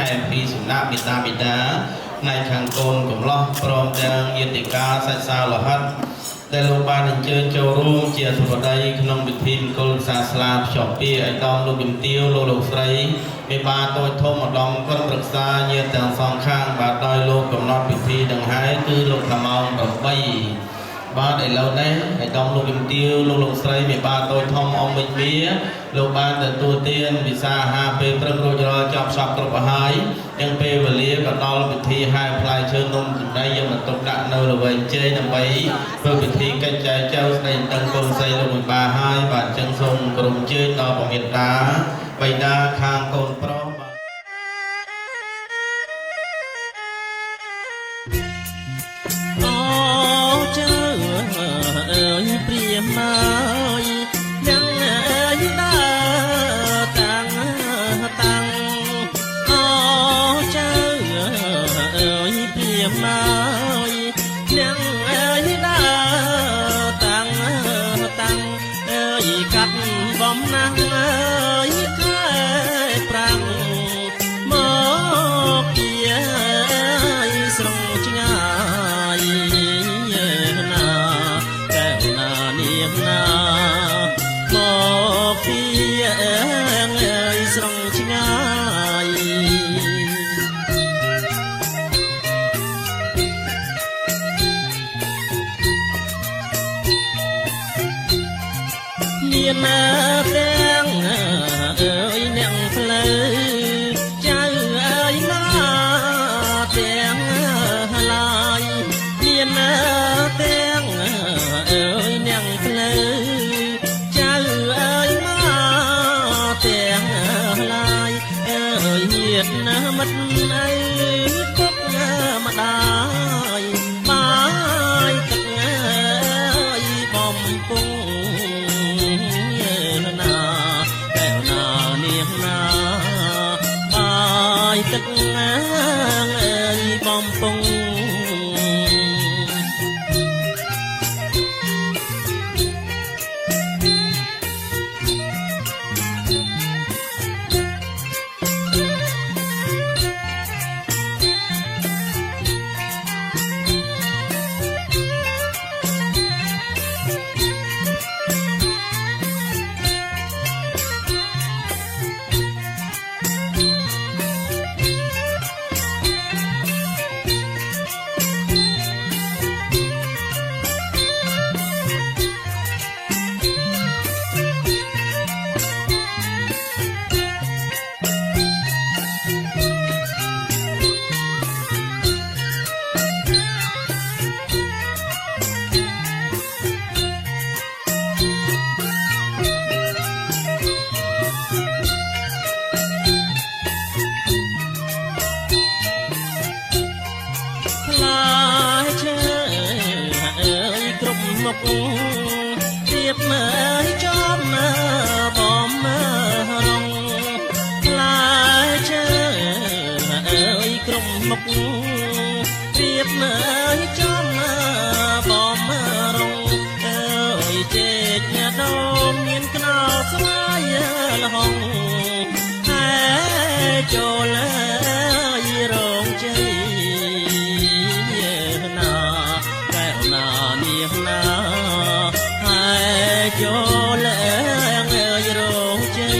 ែមពីសំណាក់មេត្តាបិតាในខាងកូនកំឡោះព្រមទាំងយន្តការសាច់សាលហិតដែលលោកបានអញ្ជើញចូលរួមជាអធិបតីក្នុងពិធីមង្គលសាស្ត្រាភ្ជាប់ពាក្យឲ្យដល់លោកជំទាវលោកស្រីមេបាតូចធំឧត្តមក្រុមប្រឹក្សាញាតិទាំងសងខាងបាទដោយលោកកំណត់ពិធីដង្ហែគឺលោកថាម៉ោង8បាទឥឡូវនេះឲ្យដល់លោកជំទាវលោកស្រីមេបាតូចធំអមមិញវាលោកបានទទួលទានវិសាអាហារពេលព្រឹករួចរាល់ចប់សពគ្រប់ហើយទាំងពេលវេលាក៏ដល់ពិធីហែផ្លែឈើនំចំណីយកមកទុកដាក់នៅល្វែងជ័យដើម្បីធ្វើពិធីកិច្ចចែកចៅស្ដីតឹងកូនស្រីលោកមេបាហើយបាទចឹងសូមក្រុមជើញដល់ព្រះមេត្តាបិតាខាងកូនប្រុសអូចៅអើយព្រាមហើយយ៉ាងអើយដើរតាំងអូចៅអើយព្រាមហើយយ៉ាងអើយដើរតាំងអើយកាត់បំណាស់អើយខែប្រាំងមកជាស្រងឆ្ងាយមកពីអើយស្រងឆ្ងាយមានទាំងអើយអ្នកផ្លូវចៅអើយណាទាំងឡាយមានទាំងអើយអ្នកផ្លូវញាតណាមិត្តអើយគុកម្ដាយបាយទឹកអើយបំពុងណាតែណានាងណាបាយទឹកអើយបំពុងទៀបមើលចំបំរងផ្លែឈើអើយក្រុមមុខទៀបមើលចំបំរងអើយចេកដោមមានខ្នោស្វាយលហងហើយចូលរងជ័យណាតែណានាងណាចូលអើយរងជ័យ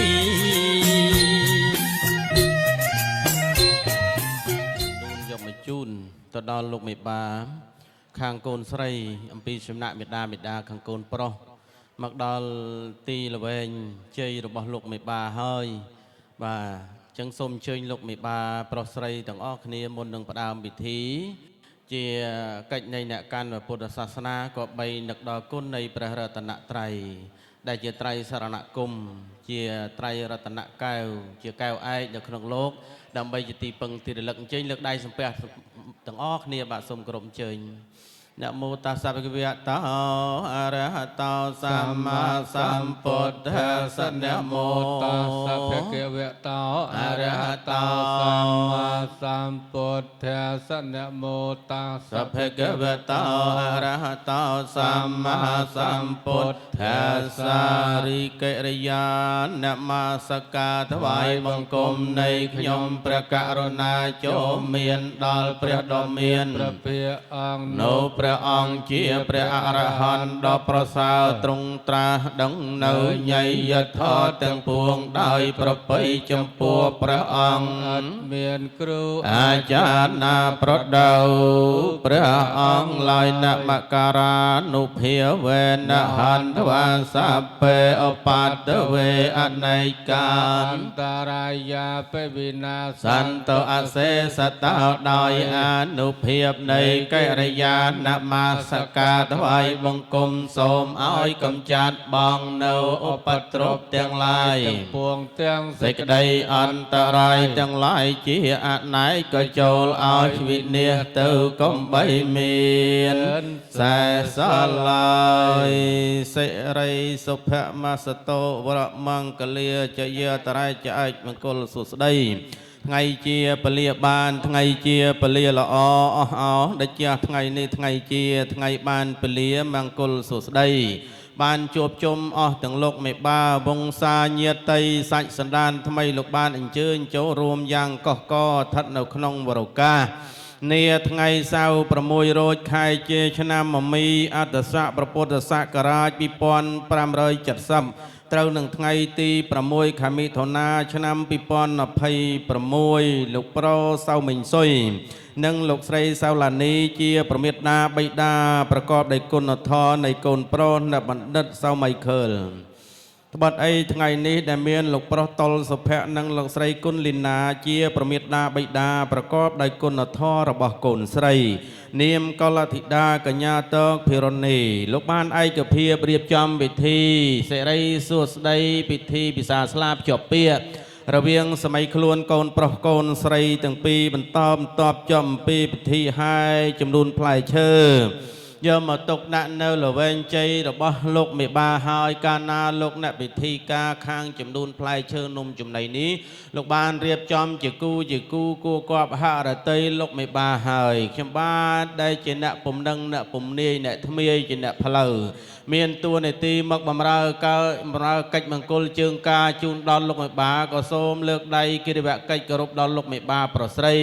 យកមកជូនទៅដល់លោកមេបាខាងកូនស្រីអំពីសំណាក់មេដាខាងកូនប្រុសមកដល់ទីល្វែងជ័យរបស់លោកមេបាហើយបាទចឹងសូមអញ្ជើញលោកមេបាប្រុសស្រីទាំងអស់គ្នាមុននឹងផ្ដើមពិធីជាកិច្ចនៃអ្នកកាន់ពុទ្ធសាសនាក៏បីនឹកដល់គុណនៃព្រះរតនត្រ័យដែលជាត្រៃសរណគមជាត្រៃរតនកែវជាកែវឯកនៅក្នុងលោកដើម្បីជាទីពឹងទីរលឹកអញ្ជើញលើកដៃសំពះទាំងអស់គ្នាបាទសូមគោរពអញ្ជើញนะโมตัสสะภะคะวะโตอะระหะโตสัมมาสัมพุทธัสสะนะโมตัสสะภะคะวะโตอะระหะโตสัมมาสั សម្ពុទ្ធស្សនមោតាស สัพเพเกวะโตอะระหะโตสัมมาสัมพุทธัสสะริกิริยานมัสการถวายบังคมในขยมพระกรุณาจงมีដល់ព្រះដ៏មាន ព្រះភិយអង្គ នៅព្រះអង្គជាព្រះអរហន្តដ៏ប្រសើរទ្រង់ត្រាស់ដឹងនៅញយធម៌ទាំងពួងដោយប្រពៃចំពោះព្រះអង្គ អត់មានគ្រូ អាចារ្យណាប្រដៅព្រះអង្គឡើយនមការានុភាវេនហន្តវាសពេអបតវេអនេកា អន្តរាយាបវិនាស សន្តោអសេសតោដោយអនុភាពនៃកិរិយានមស្ការថ្វាយបង្គំសូមឲ្យកំចាត់បងនៅឧបទ្រពទាំងឡាយ ទាំងពួងទាំង សេចក្តីអន្តរាយទាំងឡាយជាអនេកក៏ចូលឲ្យវិនាសទៅកំបីមានសែសឡើយសិរីសុភមសតោវរមង្គលាចយាតរាយចឯកមង្គលសុស្ដីថ្ងៃជាពលាបានថ្ងៃជាពលាល្អអស់អោដែលជាថ្ងៃនេះថ្ងៃជាថ្ងៃបានពលាមង្គលសុស្ដីបានជួបជុំអស់ទាំងលោកមេបាវង្សាញាតិសាច់សន្តានថ្មីលោកបានអញ្ជើញចូលរួមយ៉ាងកុះកស្ថិតនៅក្នុងវរកានាថ្ងៃសៅរ៍6រោចខែជាឆ្នាំមមីអត្តស័កពុទ្ធសករាជ2570ត្រូវនឹងថ្ងៃទី6ខែមិថុនាឆ្នាំ2026លោកប្រុសសៅមិញសុយនិងលោកស្រីសៅឡានីជាប្រមេតាបិតាប្រកបដោយគុណធម៌នៃកូនប្រុសអ្នកបណ្ឌិតសៅម៉ៃខើលត្បិតអីថ្ងៃនេះដែលមានលោកប្រុសតុលសុភ័ក្រនិងលោកស្រីគុណលីណាជាប្រមេតាបិតាប្រកបដោយគុណធម៌របស់កូនស្រីនាមកុលធិតាកញ្ញាតកភិរនីលោកបានឯកភាពរៀបចំពិធីសិរីសួស្តីពិធីពិសាស្លាបជាប់ពាក្យរវាងសម័យខ្លួនកូនប្រុសកូនស្រីទាំងពីរបន្តបន្ទាប់ចំពីពិធីហើយចំនួនផ្លែឈើយកមកទុកដាក់នៅល្វែងជ័យរបស់លោកមេបាហើយកាលណាលោកអ្នកពិធីការខាងចំនួនផ្លែឈើនំចំណីនេះលោកបានរៀបចំជាគូគួរគប់ហរតីលោកមេបាហើយខ្ញុំបាទដែលជាអ្នកពំនឹងអ្នកពំនាយអ្នកថ្មីជាអ្នកផ្លូវមានតួនាទីមកបម្រើកិច្ចមង្គលជើងការជូនដល់លោកមេបាក៏សូមលើកដៃគិរិវកិច្ចគោរពដល់លោកមេបាប្រស្រី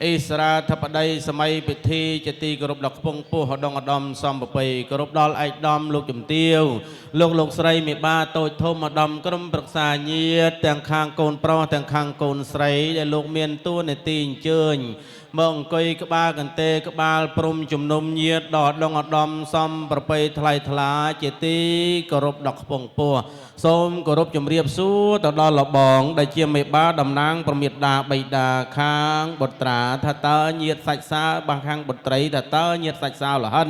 អិសរាធិបតីសម័យពិធីជាទីគោរពដល់ខ្ពង់ពោះឧត្តមឧត្តមសំប្រពៃគោរពដល់ឯកឧត្តមលោកជំទាវលោកស្រីមេបាតូចធំឧត្តមក្រុមប្រឹក្សាញាតិទាំងខាងកូនប្រុសទាំងខាងកូនស្រីដែលលោកមានតួនាទីអញ្ជើញមកអង្គុយក្បាលកន្ទេក្បាលព្រំជំនុំញាតិដល់ឧត្តមសំប្រពៃថ្លៃថ្លាជាទីគោរពដល់ខ្ពង់ពោះសូមគោរពជំរាបសួរទៅដល់លបងដែលជាមេបាតំណាងប្រមេតាបិតាខាងបុត្រាថាតើញាតិសាច់សាបាខាងបុត្រីថាតើញាតិសាច់សាលហិន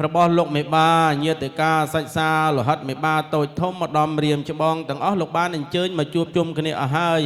របស់លោកមេបាញាតិកាសាច់សាលហិតមេបាតូចធំម្ដំរៀមច្បងទាំងអស់លោកបានអញ្ជើញមកជួបជុំគ្នាអស់ហើយ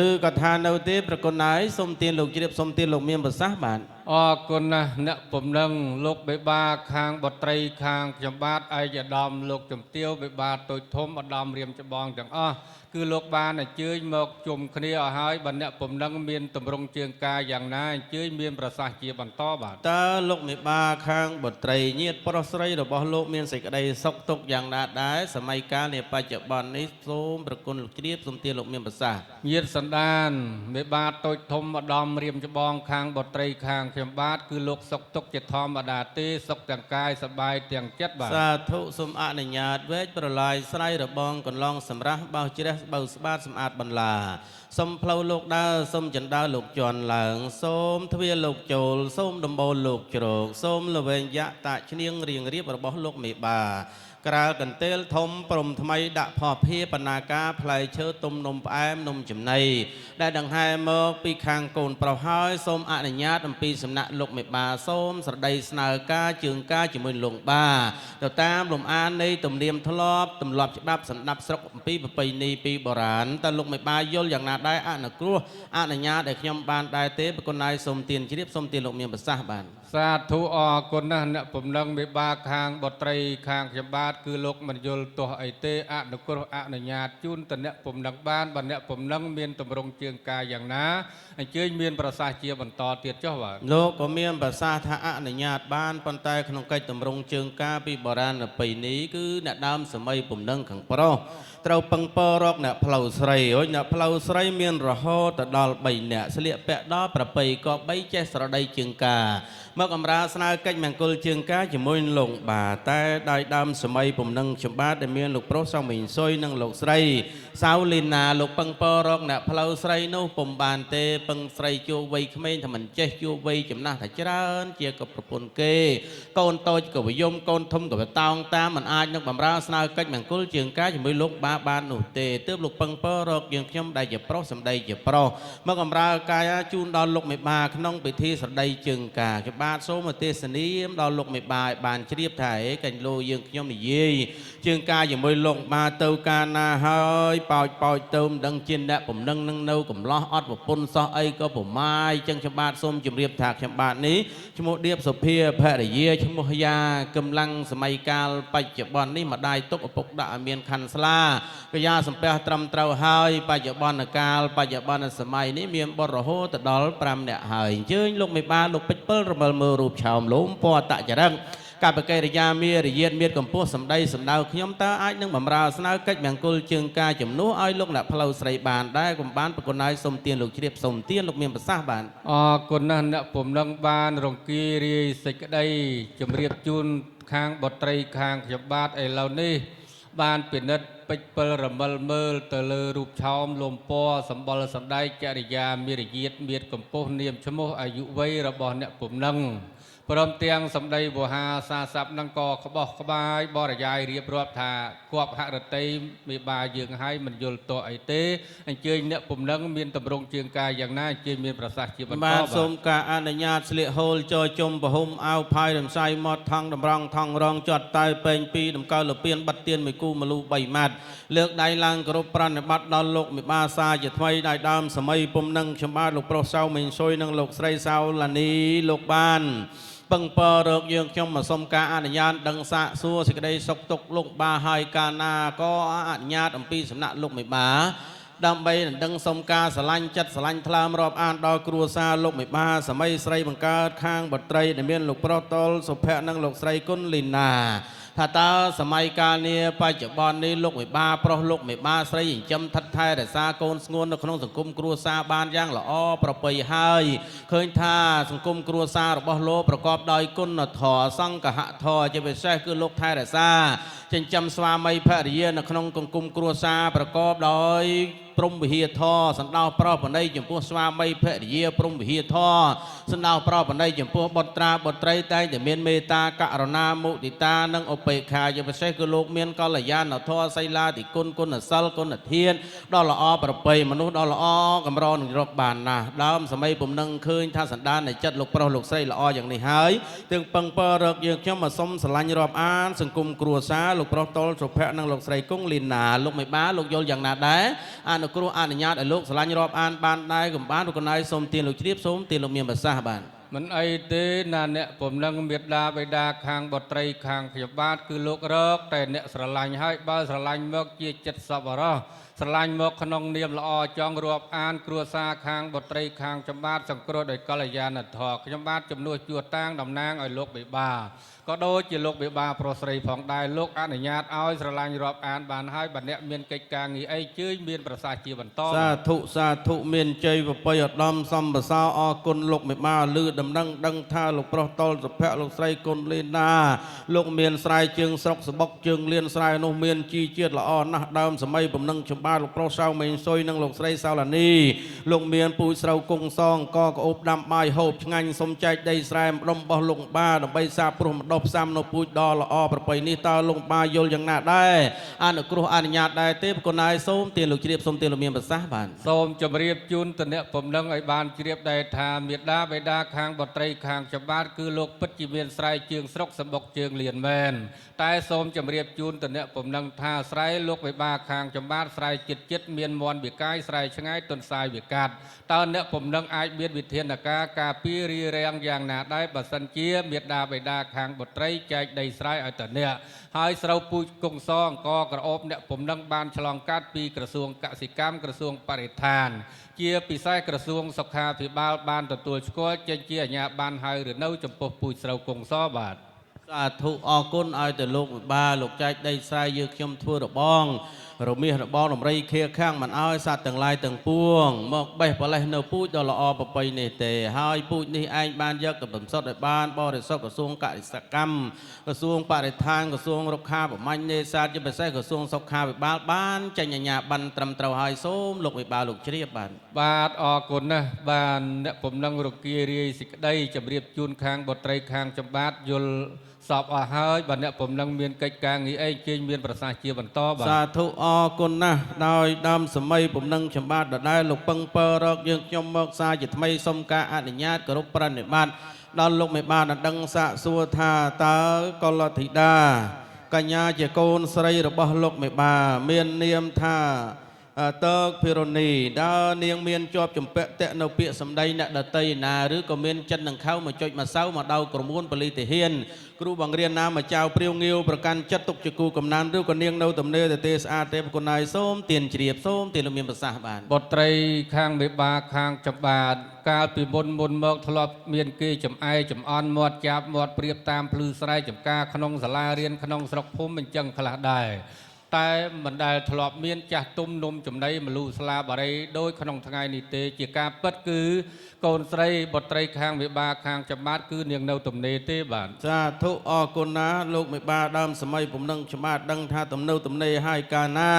ឬក៏ថានៅទេប្រគុណហើយសូមទានលោកជ្រាបសូមទានលោកមានប្រសាសន៍បាទអរគុណណាស់អ្នកពំនឹងលោកបេបាខាងបុត្រីខាងខ្ញុំបាទឯកឧត្តមលោកជំទាវបេបាតូចធំឧត្តមរៀមច្បងទាំងអស់គឺលោកបានអញ្ជើញមកជុំគ្នាអស់ហើយបើអ្នកពំនឹងមានតម្រង់ជើងការយ៉ាងណាអញ្ជើញមានប្រសាសន៍ជាបន្តបាទតើលោកមេបាខាងបុត្រីញាតិប្រុសស្រីរបស់លោកមានសេចក្តីសុខទុក្ខយ៉ាងណាដែរសម័យកាលនាបច្ចុប្បន្ននេះសូមប្រគុណលោកជ្រាបសូមទានលោកមានប្រសាសន៍ញាតិសន្តានមេបាតូចធំឧត្តមរៀមច្បងខាងបុត្រីខាងខ្ញុំបាទគឺលោកសុខទុក្ខជាធម្មតាទេសុខទាំងកាយសប្បាយទាំងចិត្តបាទសាធុសូមអនុញ្ញាតវេកប្រឡាយស្រ័យរបងកន្លងសម្រាប់បោះជ្រះបៅស្បាតសម្អាតបន្លាសូមផ្លូវលោកដើរសូមចិនដើរលោកជន់ឡើងសូមទ្វារលោកចូលសូមដំបូលលោកជ្រោកសូមល្វែងយៈតាឈ្នៀងរៀងរៀបរបស់លោកមេបាក្រាលកន្ទេលធំព្រំថ្មីដាក់ផោះភាបណ្ណាការផ្លែឈើទុំនំផ្អែមនំចំណីដែលដង្ហែមកពីខាងកូនប្រុសហើយសូមអនុញ្ញាតអំពីសំណាក់លោកមេបាសូមស្រដីស្នើការជើងការជាមួយលោកបាទៅតាមលំអាននៃទំនៀមធ្លាប់ទម្លាប់ច្បាប់សម្ដាប់ស្រុកអំពីប្រពៃណីពីបុរាណតើលោកមេបាយល់យ៉ាងណាដែរអនុគ្រោះអនុញ្ញាតឲ្យខ្ញុំបានដែរទេប្រគុណហើយសូមទានជ្រាបសូមទានលោកមានប្រសាសន៍បានសាធុអរគុណណាស់អ្នកពំនឹងមេបាខាងបុត្រីខាងខ្ញុំបាទ តគឺលោកមិនយល់ទោះអីទេអនុគ្រោះអនុញ្ញាតជូនតអ្នកពំនឹងបានបើអ្នកពំនឹងមានតម្រង់ជើងកាយយ៉ាងណាអញ្ជើញមានប្រសាសន៍ជាបន្តទៀតចុះបាទលោកក៏មានប្រសាសន៍ថាអនុញ្ញាតបានប៉ុន្តែក្នុងកិច្ចតម្រង់ជើងការពីបុរាណពីនេះគឺអ្នកដើមសម័យពំនឹងខាងប្រុសត្រូវពឹងពររកអ្នកផ្លូវស្រីហើយអ្នកផ្លូវស្រីមានរហូតដល់3នាក់ស្លៀកពាក់ដល់ប្រពៃក៏3ចេះស្រដីជើងការមកអំរាស្នើកិច្ចមង្គលជើងការជាមួយលោកបាទតែដោយដើមសម័យពំនឹងចំបាទដែលមានលោកប្រុសសំមីងសុយនិងលោកស្រីសៅលីណាលោកពឹងពររកអ្នកផ្លូវស្រីនោះពុំបានទេពឹងស្រីជួវ័យក្មេងថាមិនចេះជួវ័យចំណាស់ថាច្រើនជាក៏ប្រពន្ធគេកូនតូចក៏វិយមកូនធំក៏បតោងតាមមិនអាចនឹងបំរើស្នើកិច្ចមង្គលជើងការជាមួយលោកបាបាននោះទេទើបលោកពឹងពររកយើងខ្ញុំដែលជាប្រុសសម្ដីជាប្រុសមកអំរើកាយជូនដល់លោកមេបាក្នុងពិធីស្រដីជើងការច្បាបាទសូមទេសនាមដល់លោកមេបាឲ្យបានជ្រាបថាឯកញ្ញលោយើងខ្ញុំនិយាយជើងការជាមួយលោកបាទៅការណាហើយប៉ោចទៅមិនដឹងជាអ្នកពំនឹងនឹងនៅកំឡោះអត់ប្រពន្ធសោះអីក៏ប្រមាយចឹងខ្ញុំបាទសូមជម្រាបថាខ្ញុំបាទនេះឈ្មោះដៀបសុភាភរិយាឈ្មោះយ៉ាកម្លាំងសម័យកាលបច្ចុប្បន្ននេះម្ដាយទុកឪពុកដាក់ឲ្យមានខណ្ឌស្លាក៏យ៉ាសំពះត្រឹមត្រូវហើយបច្ចុប្បន្នកាលបច្ចុប្បន្នសម័យនេះមានបុររហូតដល់5នាក់ហើយអញ្ជើញលោកមេបាលោកពេជ្រពិលរមិលមើលរូបឆោមលោមពណ៌តចរិតកបកិរិយាមារយាទមានកម្ពស់សម្ដីសម្ដៅខ្ញុំតើអាចនឹងបំរើស្នើកិច្ចមង្គលជើងការជំនួសឲ្យលោកអ្នកផ្លូវស្រីបានដែរកុំបានប្រគុណហើយសូមទានលោកជ្រាបសូមទានលោកមានប្រសាសន៍បានអរគុណណាស់អ្នកពំនឹងបានរង្គីរាយសេចក្តីជម្រាបជូនខាងបុត្រីខាងខ្ញុំបាទឥឡូវនេះបានពិនិត្យពេជ្រពិលរមិលមើលទៅលើរូបឆោមលំពណ៌សម្បុរសម្ដែងចរិយាមារយាទមានកម្ពស់នាមឈ្មោះអាយុវ័យរបស់អ្នកពំនឹងព្រមទាំងសម្ដីវោហាសាស័ព្ទនឹងក៏ក្បោះក្បាយបរិយាយរៀបរាប់ថាគប់ហរតីមេបាយើងហើយមិនយល់តអីទេអញ្ជើញអ្នកពំនឹងមានតម្រង់ជើងកាយយ៉ាងណាអញ្ជើញមានប្រសាសន៍ជាបន្តបាទសូមការអនុញ្ញាតស្លៀកហូលចជុំប្រហុំអាវផាយរំសាយមាត់ថងតម្រង់ថងរងចាត់តែពេញពីដំកើលពៀនបាត់ទៀនមួយគូមលូ3ម៉ាត់លើកដៃឡើងគោរពប្រណិប័តដល់លោកមេបាសាជាថ្មីដោយដើមសម័យពំនឹងខ្ញុំបាទលោកប្រុសសៅមេងសុយនិងលោកស្រីសៅឡានីលោកបានពឹងពររកយើងខ្ញុំមកសុំការអនុញ្ញាតដឹងសាកសួរសេចក្តីសុខទុក្ខលោកបាហើយកាលណាក៏អនុញ្ញាតអំពីសំណាក់លោកមេបាដើម្បីដឹងសុំការស្រឡាញ់ចិត្តស្រឡាញ់ថ្លើមរាប់អានដល់គ្រួសារលោកមេបាសម័យស្រីបង្កើតខាងបុត្រីដែលមានលោកប្រុសតលសុភ័ក្រនិងលោកស្រីគុណលីណាថាតើសម័យកាលនេះបច្ចុប្បន្ននេះលោកមេបាប្រុសលោកមេបាស្រីចិញ្ចឹមថិតថែរក្សាកូនស្ងួននៅក្នុងសង្គមគ្រួសារបានយ៉ាងល្អប្រពៃហើយឃើញថាសង្គមគ្រួសាររបស់លោកប្រកបដោយគុណធម៌សង្ឃហធម៌ជាពិសេសគឺលោកថែរក្សាចិញ្ចឹមស្វាមីភរិយានៅក្នុងសង្គមគ្រួសារប្រកបដោយព្រំវិហារធរសណ្ដោប្រោសបណ្ឌិតចំពោះស្វាមីភរិយាព្រំវិហារធរសណ្ដោប្រោសបណ្ឌិតចំពោះបុត្រាបុត្រីតែងតែមានមេត្តាករុណាមុទិតានិងឧបេក្ខាជាពិសេសគឺលោកមានកល្យាណធម៌សីលាតិគុណគុណសិលគុណធានដ៏ល្អប្រពៃមនុស្សដ៏ល្អកម្រនឹងរកបានណាស់ដើមសម័យពំនឹងឃើញថាសន្តាននៃចិត្តលោកប្រុសលោកស្រីល្អយ៉ាងនេះហើយទាំងពឹងពររកយើងខ្ញុំមកសុំស្រឡាញ់រាប់អានសង្គមគ្រួសារលោកប្រុសតលសុភ័ក្រនិងលោកស្រីគង់លីណាលោកមេបាលោកយល់យ៉ាងណាដែរអនុគ្រោះអនុញ្ញាតឲ្យលោកស្រឡាញ់រាប់អានបានដែរកុំបានលោកកណៃសូមទានលោកជ្រាបសូមទានលោកមានប្រសាសន៍បានមិនអីទេណាអ្នកពំនឹងមេត្តាបិតាខាងបុត្រីខាងខ្ញុំបាទគឺលោករកតែអ្នកស្រឡាញ់ហើយបើស្រឡាញ់មកជាចិត្តសប្បុរសស្រឡាញ់មកក្នុងនាមល្អចង់រាប់អានគ្រួសារខាងបុត្រីខាងខ្ញុំបាទសង្គ្រោះដោយកល្យាណធម៌ខ្ញុំបាទជំនួសជួតាំងតំណាងឲ្យលោកបិបាក៏ដូចជាលោកបិបាប្រុសស្រីផងដែរលោកអនុញ្ញាតឲ្យស្រឡាញ់រាប់អានបានហើយបើអ្នកមានកិច្ចការងារអីជឿញមានប្រសាសន៍ជាបន្តសាធុមានជ័យប្រពៃឧត្តមសំបសោអរគុណលោកមេបាលឺដំណឹងដឹងថាលោកប្រុសតលសុភ័ក្រលោកស្រីគុណលីណាលោកមានស្រែជើងស្រុកសបុកជើងលៀនស្រែនោះមានជីជាតិល្អណាស់ដើមសម័យពំនឹងចំបាទលោកប្រុសសៅមេងសុយនិងលោកស្រីសៅឡានីលោកមានពូជស្រូវគង់សងកក្អូបដាំបាយហូបឆ្ងាញ់សុំចែកដីស្រែម្ដុំរបស់លោកបាដើម្បីសាព្រោះម្ដុំផ្សំនៅពូជដ៏ល្អប្រពៃនេះតើលោកបាយល់យ៉ាងណាដែរអនុគ្រោះអនុញ្ញាតដែរទេប្រគុណហើយសូមទានលោកជ្រាបសូមទានលោកមានប្រសាសន៍បានសូមជម្រាបជូនទៅអ្នកពំនឹងឲ្យបានជ្រាបដែរថាមេដាបេដាខាងបុត្រីខាងចំបាទគឺលោកពិតជាមានស្រែជើងស្រុកសម្បុកជើងលៀនមែនតែសូមជម្រាបជូនទៅអ្នកពំនឹងថាស្រែលោកបេបាខាងចំបាទស្រែ ចិត្តមានមន់វិកាយស្រ័យឆ្ងាយទុនសាយវិកាត់តើអ្នកពំនឹងអាចមានវិធានការការពាររីរាំងយ៉ាងណាដែរបើសិនជាមេដាបេដាខាងបុត្រីចែកដីស្រែឲ្យតអ្នកហើយស្រូវពូជគង់សអង្គក្រអូបអ្នកពំនឹងបានឆ្លងកាត់ពីក្រសួងកសិកម្មក្រសួងបរិស្ថានជាពិសេសក្រសួងសុខាភិបាលបានទទួលស្គាល់ចេញជាអាជ្ញាប័ណ្ណហើយឬនៅចំពោះពូជស្រូវគង់សបាទសាធុអរគុណឲ្យទៅលោកវិបាលលោកចែកដីស្រែយើងខ្ញុំធ្វើរបងរមាសរបងដំរីខៀខាំងមិនឲ្យសត្វទាំងឡាយទាំងពួងមកបេះបលេះនៅពូជដ៏ល្អប្រពៃនេះទេហើយពូជនេះឯងបានយកទៅបំសុទ្ធឲ្យបានបរិសុទ្ធក្រសួងកសិកម្មក្រសួងបរិស្ថានក្រសួងរុក្ខាប្រមាញ់នេសាទជាពិសេសក្រសួងសុខាភិបាលបានចេញអាជ្ញាប័ណ្ណត្រឹមត្រូវហើយសូមលោកវិបាលលោកជ្រាបបាទអរគុណណាស់បានអ្នកពំនឹងរគារាយសេចក្តីជម្រាបជូនខាងបុត្រីខាងចម្បាតយល់សពអស់ហើយបាទអ្នកពំនឹងមានកិច្ចការងារអីជើញមានប្រសាសន៍ជាបន្តបាទសាធុអរគុណណាស់ដោយដើមសម័យពំនឹងចម្បាតដដែលលោកពឹងពើរកយើងខ្ញុំមកសារជាថ្មីសូមការអនុញ្ញាតគោរពប្រណិប័តដល់លោកមេបានដឹងសាកសួរថាតើកុលធីតាកញ្ញាជាកូនស្រីរបស់លោកមេបាមាននាមថាតើកភិរនីដើរនាងមានជាប់ចម្ពាក់តេនៅពាក្យសម្ដីអ្នកដតីណាឬក៏មានចិត្តនឹងខៅមកចុចម្សៅមកដៅក្រមួនបលីទាហានគ្រូបង្រៀនណាមកចៅព្រាវងាវប្រកាន់ចិត្តទុកជាគូកំណានឬក៏នាងនៅទំនេរទេស្អាតទេប្រគុណហើយសូមទានជ្រាបសូមទានលោកមានប្រសាសន៍បានបុត្រីខាងមេបាខាងចម្បាតកាលពីមុនមកធ្លាប់មានគេចំអែចំអន់មាត់ចាប់មាត់ព្រៀបតាមភ្លឺស្រែចំការក្នុងសាលារៀនក្នុងស្រុកភូមិអញ្ចឹងខ្លះដែរតែមិនដែលធ្លាប់មានចាស់ទុំនំចំណីមលូស្លាបារីដោយក្នុងថ្ងៃនេះទេជាការពិតគឺកូនស្រីបុត្រីខាងមេបាខាងចម្បាតគឺនាងនៅទំនេរទេបាទសាធុអរគុណណាលោកមេបាដើមសម័យពំនឹងចម្បាតដឹងថាទំនេរហើយកាលណា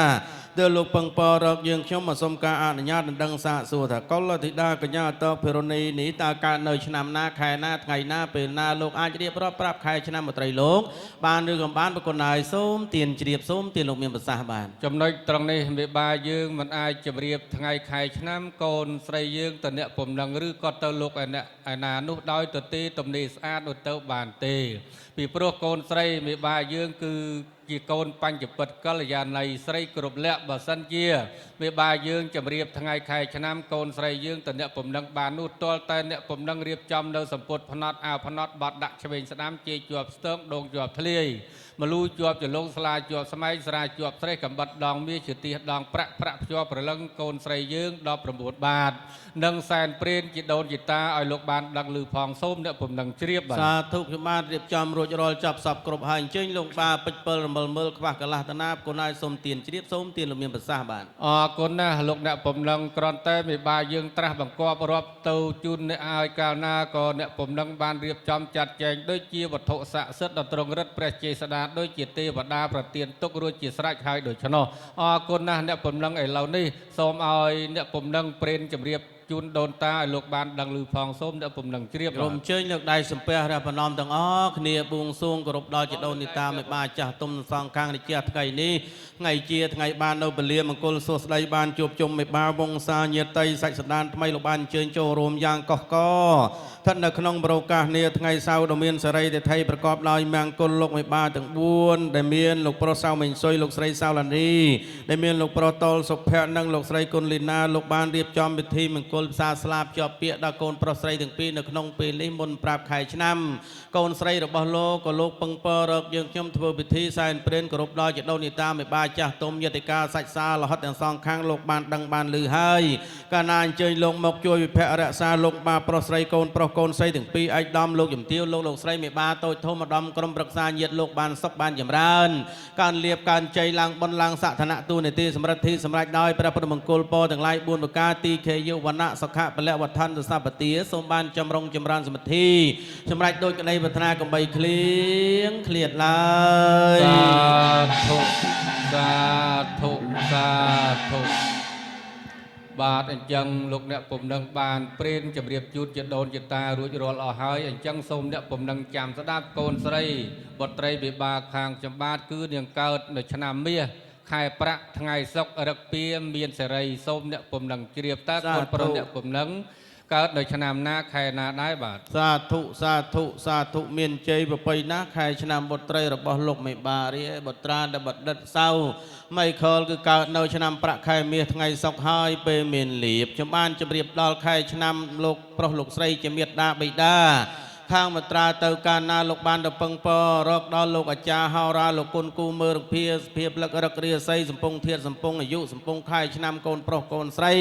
ទើលោកពឹងពររកយើងខ្ញុំមកសុំការអនុញ្ញាតដឹងសាកសួរថាកុលធីតាកញ្ញាតភិរនីនេះតើកើតនៅឆ្នាំណាខែណាថ្ងៃណាពេលណាលោកអាចរៀបរាប់ប្រាប់ខែឆ្នាំមត្រីលោកបានឬក៏បានប្រគុណហើយសូមទានជ្រាបសូមទានលោកមានប្រសាសន៍បានចំណុចត្រង់នេះមេបាយើងមិនអាចជម្រាបថ្ងៃខែឆ្នាំកូនស្រីយើងតអ្នកពំនឹងឬក៏ទៅលោកឯណានោះដោយទៅទេទំនេរស្អាតនោះទៅបានទេពីព្រោះកូនស្រីមេបាយើងគឺជាកូនបញ្ចពិតកល្យាណីស្រីគ្រប់លក្ខបើសិនជាមេបាយើងជម្រាបថ្ងៃខែឆ្នាំកូនស្រីយើងតអ្នកពំនឹងបាននោះទាល់តែអ្នកពំនឹងរៀបចំនៅសម្ពុតផ្នត់អាវផ្នត់បាត់ដាក់ឆ្វេងស្ដាំជេរជាប់ស្ទងដងជាប់ធ្លាយមលូជាប់ចលងស្លាជាប់ស្មៃស្រាជាប់ស្រេះកំបិតដងមាសជាទីដងប្រាក់ភ្ជាប់ប្រលឹងកូនស្រីយើង19បាតនិងសែនព្រេនជាដូនជាតាឲ្យលោកបានដឹងឮផងសូមអ្នកពំនឹងជ្រាបបាទសាធុខ្ញុំបានរៀបចំរួចរាល់ចាប់សពគ្រប់ហើយអញ្ជើញលោកបាពេជ្រពិលរមិលមើលខ្វះកន្លះតាណាគុណហើយសូមទានជ្រាបសូមទានលោកមានប្រសាសន៍បាទអរគុណណាស់លោកអ្នកពំនឹងក្រន់តែមេបាយើងត្រាស់បង្គាប់រាប់ទៅជូនអ្នកឲ្យកាលណាក៏អ្នកពំនឹងបានរៀបចំចាត់ចែងដូចជាវត្ថុស័ក្តិសិទ្ធិដ៏ត្រង់រិទ្ធព្រះចេស្តាដូចជាទេវតាប្រទានទុករួចជាស្រេចហើយដូច្នោះអរគុណណាស់អ្នកពំនឹងឥឡូវនេះសូមឲ្យអ្នកពំនឹងព្រេនជម្រាបជូនដូនតាឲ្យលោកបានដឹងឮផងសូមអ្នកពំនឹងជ្រាបរំជើញលើកដៃសំពះព្រះប្រណម្យទាំងអស់គ្នាបួងសួងគោរពដល់ជាដូននីតាមេបាចាស់ទុំសងខាងរាជាថ្ងៃនេះថ្ងៃជាថ្ងៃបាននៅពលាមង្គលសួស្ដីបានជួបជុំមេបាវង្សាញាតិសាច់សន្តានថ្មីលោកបានអញ្ជើញចូលរួមយ៉ាងកុះកស្ថិតនៅក្នុងបរិយាកាសនាថ្ងៃសៅរ៍ដ៏មានសេរីថៃប្រកបដោយមង្គលលោកមេបាទាំង4ដែលមានលោកប្រុសសៅមិញសុយលោកស្រីសៅឡានីដែលមានលោកប្រុសតលសុភ័ក្រនិងលោកស្រីគុណលីណាលោកបានរៀបចំពិធីមង្គលផ្សារស្លាបជាប់ពាក្យដល់កូនប្រុសស្រីទាំងពីរនៅក្នុងពេលនេះមុនប្រាប់ខែឆ្នាំកូនស្រីរបស់លោកក៏លោកពឹងពររកយើងខ្ញុំធ្វើពិធីសែនព្រេនគោរពដល់ជាដូននីតាមេបាចាស់ទុំយតិកាសាច់សារហិតទាំងសងខាងលោកបានដឹងបានឮហើយកាលណាអញ្ជើញលោកមកជួយវិភៈរក្សាលោកបាប្រុសស្រីកូនប្រុសកូនស្រីទាំងពីរឯកឧត្តមលោកជំទាវលោកស្រីមេបាតូចធំឧត្តមក្រុមប្រឹក្សាញាតិលោកបានសុខបានចម្រើនការលៀបការជ័យឡើងបុណ្យឡើងសក្ខណៈទូនីតិសម្រិទ្ធិសម្រាប់ដោយព្រះពុទ្ធមង្គលពរទាំងឡាយ4ប្រការទីខេយុវណៈសុខៈពលៈវត្ថុសពទាសូមបានចម្រុងចម្រើនសមិទ្ធិសម្រាប់ដោយក្តីប្រាថ្នាកំបីឃ្លៀងឃ្លាតឡើយសាធុបាទអញ្ចឹងលោកអ្នកពំនឹងបានព្រេនជម្រាបជូនជាដូនជាតារួចរាល់អស់ហើយអញ្ចឹងសូមអ្នកពំនឹងចាំស្ដាប់កូនស្រីបុត្រីវិបាខាងចម្បាតគឺនាងកើតនៅឆ្នាំមាសខែប្រាក់ថ្ងៃសុក្ររឹកពីមានសេរីសូមអ្នកពំនឹងជ្រាបតើកូនប្រុសអ្នកពំនឹង កើតនៅឆ្នាំណាខែណាដែរបាទ សាធុសាធុសាធុមានជ័យប្របីណាខែឆ្នាំបុត្រីរបស់លោកមេបារីឯបុត្រាដែលបដិទ្ធសៅមីខលគឺកើតនៅឆ្នាំប្រាក់ខែមាសថ្ងៃសុក្រហើយពេលមានលៀបខ្ញុំបានជម្រាបដល់ខែឆ្នាំលោកប្រុសលោកស្រីជាមេត្តាបិតាខាងមត្រាទៅកាលណាលោកបានទៅពឹងពររកដល់លោកអាចារ្យហោរាលោកគុណគូមើរភាសភាពលឹករឹករាសីសំពងធាតសំពងអាយុសំពងខែឆ្នាំកូនប្រុសកូនស្រី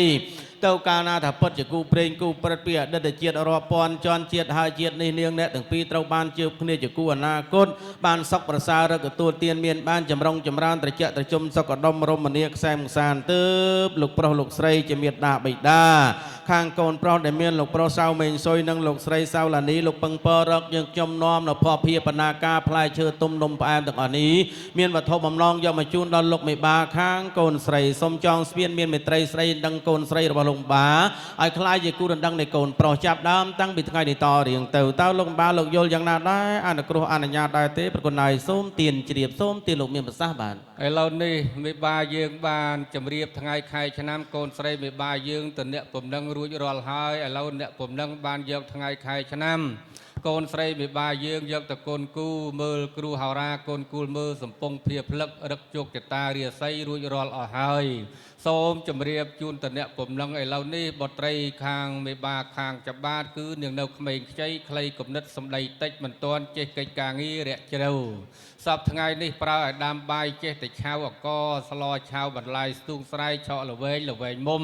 ទៅកាលណាថាពិតជាគូព្រេងគូប្រិតពីអតីតជាតិរាប់ពាន់ជាន់ជាតិហើយជាតិនេះនាងអ្នកទាំងពីរត្រូវបានជួបគ្នាជាគូអនាគតបានសុខប្រសើររកទទួលទានមានបានចម្រុងចម្រើនត្រជាក់ត្រជុំសុខដុមរមនាខ្សែមខ្សានទើបលោកប្រុសលោកស្រីជាមេត្តាបិតាខាងកូនប្រុសដែលមានលោកប្រុសសៅមេងសុយនិងលោកស្រីសៅឡានីលោកពឹងពររកយើងខ្ញុំនាំនៅភ័ព្វភាបណ្ណាការផ្លែឈើទុំនំផ្អែមទាំងអស់នេះមានវត្ថុបំណងយកមកជូនដល់លោកមេបាខាងកូនស្រីសូមចងស្ពានមានមេត្រីស្រីដឹងកូនស្រីរបស់លោកបាឲ្យខ្លាយជាគូដណ្ដឹងនៃកូនប្រុសចាប់ដើមតាំងពីថ្ងៃនេះតរៀងទៅតើលោកបាលោកយល់យ៉ាងណាដែរអនុគ្រោះអនុញ្ញាតដែរទេប្រគុណហើយសូមទានជ្រាបសូមទានលោកមានប្រសាសន៍បាទឥឡូវនេះមេបាយើងបានជម្រាបថ្ងៃខែឆ្នាំកូនស្រីមេបាយើងទៅអ្នកពំនឹងរួចរាល់ហើយឥឡូវអ្នកពំនឹងបានយកថ្ងៃខែឆ្នាំកូនស្រីមេបាយើងយកតកូនគូមើលគ្រូហោរាកូនគូលមើលសំពងភាពលឹករឹកជោគចតារាសីរួចរាល់អស់ហើយសូមជម្រាបជូនតអ្នកពំនឹងឥឡូវនេះបុត្រីខាងមេបាខាងច្បាតគឺនាងនៅក្មេងខ្ចីខ្លីគំនិតសម្ដីតិចមិនទាន់ចេះកិច្ចការងាររាក់ជ្រៅសពថ្ងៃនេះប្រើឲ្យដាំបាយចេះតែឆៅអកស្លឆៅបន្លាយស្ទូងស្រែឆក់ល្វែងមុំ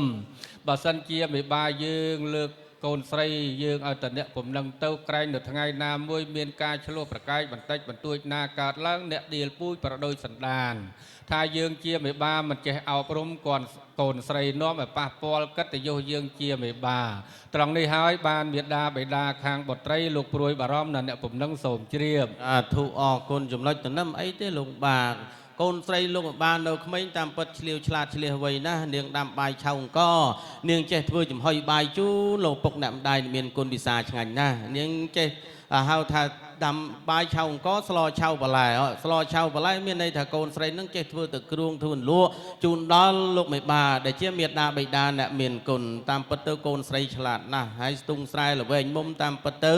បើសិនជាមេបាយើងលើកកូនស្រីយើងឲ្យតអ្នកពំនឹងទៅក្រែងនៅថ្ងៃណាមួយមានការឆ្លោះប្រកែកបន្តិចបន្តួចណាកើតឡើងអ្នកដៀលពូជប្រដូចសន្តានថាយើងជាមេបាមិនចេះអប់រំគាត់កូនស្រីនាំឲ្យប៉ះពាល់កិត្តិយសយើងជាមេបាត្រង់នេះហើយបានមេដាបេដាខាងបុត្រីលោកព្រួយបារម្ភអ្នកពំនឹងសូមជ្រាបធុអរគុណចំណុចតំណឹមអីទេលោកបាកូនស្រីលោកបាននៅក្មេងតាមពិតឆ្លៀវឆ្លាតឆ្លៀសវៃណាស់នាងដាំបាយឆៅអង្គនាងចេះធ្វើចំហុយបាយជូរលោកពុកអ្នកម្ដាយមានគុណវិសាឆ្ងាញ់ណាស់នាងចេះហៅថាដាំបាយឆៅអង្គស្លឆៅបន្លែស្លឆៅបន្លែមានន័យថាកូនស្រីនឹងចេះធ្វើទៅគ្រឿងធ្វើលក់ជូនដល់លោកមេបាដែលជាមេដាបិតាអ្នកមានគុណតាមពិតទៅកូនស្រីឆ្លាតណាស់ហើយស្ទូងស្រែល្វែងមុំតាមពិតទៅ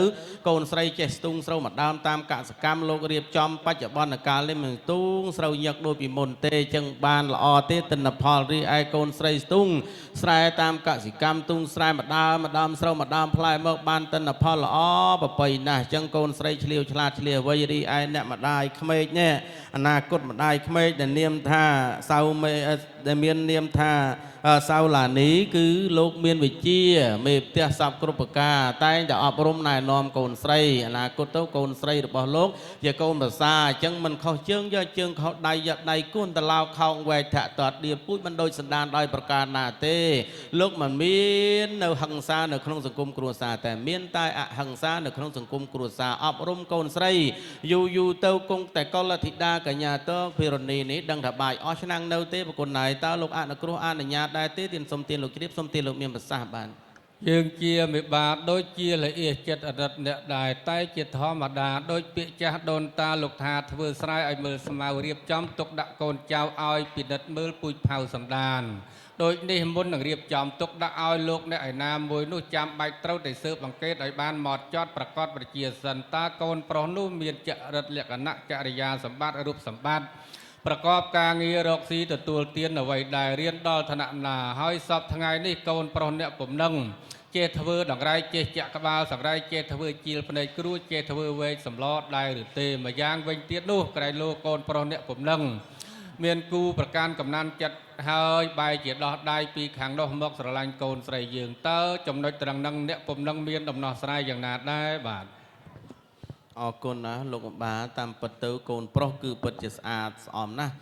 កូនស្រីចេះស្ទូងស្រូវម្ដងតាមកសកម្មលោករៀបចំបច្ចុប្បន្នកាលនេះមិនស្ទូងស្រូវញឹកដូចពីមុនទេចឹងបានល្អទេទិន្នផលរីឯកូនស្រីស្ទូងស្រែតាមកសិកម្មទូងស្រែម្ដងស្រូវម្ដងផ្លែមកបានទិន្នផលល្អប្រពៃណាស់ចឹងកូនស្រីឆ្លៀវឆ្លាតឆ្លៀសវៃរីឯអ្នកម្ដាយក្មេកនេះអនាគតម្ដាយក្មេកដែលនាមថាសៅមេដែលមាននាមថាសៅឡានីគឺលោកមានវិជ្ជាមេផ្ទះសពគ្រប់ប្រការតែងតែអប់រំណែនាំកូនស្រីអនាគតទៅកូនស្រីរបស់លោកជាកូនប្រសាអញ្ចឹងមិនខុសជើងយកជើងខុសដៃយកដៃគួនតឡោខោងវែកថាតតដៀពូជមិនដូចសណ្ដានដោយប្រការណាទេលោកមិនមាននៅហិង្សានៅក្នុងសង្គមគ្រួសារតែមានតែអហិង្សានៅក្នុងសង្គមគ្រួសារអប់រំកូនស្រីយូរទៅគង់តែកុលធីតាកញ្ញាតភិរនីនេះដឹងថាបាយអស់ឆ្នាំងនៅទេប្រគុណណៃតើលោកអនុគ្រោះអនុញ្ញាតដែរទេទានសុំទានលោកជ្រាបសុំទានលោកមានប្រសាសន៍បានយើងជាមេបាដូចជាละเอียดចិត្តអរិទ្ធអ្នកដែរតែជាធម្មតាដូចពាក្យចាស់ដូនតាលោកថាធ្វើស្រែឲ្យមើលស្មៅរៀបចំទុកដាក់កូនចៅឲ្យពិនិត្យមើលពូជផៅសន្តានដូចនេះមុននឹងរៀបចំទុកដាក់ឲ្យលោកអ្នកឯណាមួយនោះចាំបាច់ត្រូវតែស៊ើបអង្កេតឲ្យបានម៉ត់ចត់ប្រកបប្រជាសិនតើកូនប្រុសនោះមានចរិតលក្ខណៈចរិយាសម្បត្តិរូបសម្បត្តិប្រកបការងាររកស៊ីទទួលទានអ្វីដែលរៀនដល់ឋានៈណាហើយសពថ្ងៃនេះកូនប្រុសអ្នកពំនឹងចេះធ្វើដង្រៃចេះចាក់ក្បាលសង្រៃចេះធ្វើជីលភ្នែកគ្រួចចេះធ្វើវែកសម្លដែរឬទេម្យ៉ាងវិញទៀតនោះក្រែងលោកកូនប្រុសអ្នកពំនឹងមានគូប្រកាន់កំណានចិត្តហើយបែរជាដោះដៃពីខាងនោះមកស្រឡាញ់កូនស្រីយើងតើចំណុចត្រង់នឹងអ្នកពំនឹងមានដំណោះស្រាយយ៉ាងណាដែរបាទអរគុណណាលោកអំបាតាមពិតទៅកូនប្រុសគឺពិតជាស្អាតស្អំណាស់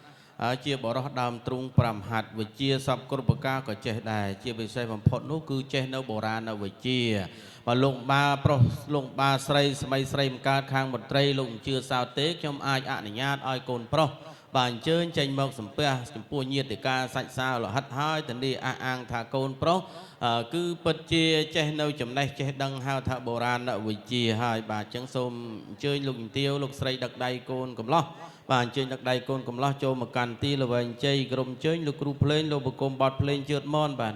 ជាបរិសុទ្ធដើមទ្រូង5ហັດវិជាសពគ្រប់ប្រការក៏ចេះដែរជាពិសេសបំផុតនោះគឺចេះនៅបុរាណនៅវិជាបើលោកបាប្រុសលោកបាស្រីស្មីស្រីបង្កើតខាងមន្ត្រីលោកជឿសោតទេខ្ញុំអាចអនុញ្ញាតឲ្យកូនប្រុសបាទអញ្ជើញចេញមកសំពះចំពោះញាតិការសាច់សាលហិតហើយតនីអះអាងថាកូនប្រុសគឺពិតជាចេះនៅចំណេះចេះដឹងហៅថាបុរាណវិជាហើយបាទអញ្ចឹងសូមអញ្ជើញលោកជំទាវលោកស្រីដឹកដៃកូនកំឡោះបាទអញ្ជើញដឹកដៃកូនកំឡោះចូលមកកាន់ទីល្វែងជ័យក្រុមអញ្ជើញលោកគ្រូភ្លេងលោកបង្គំបត់ភ្លេងជឿតមនបាទ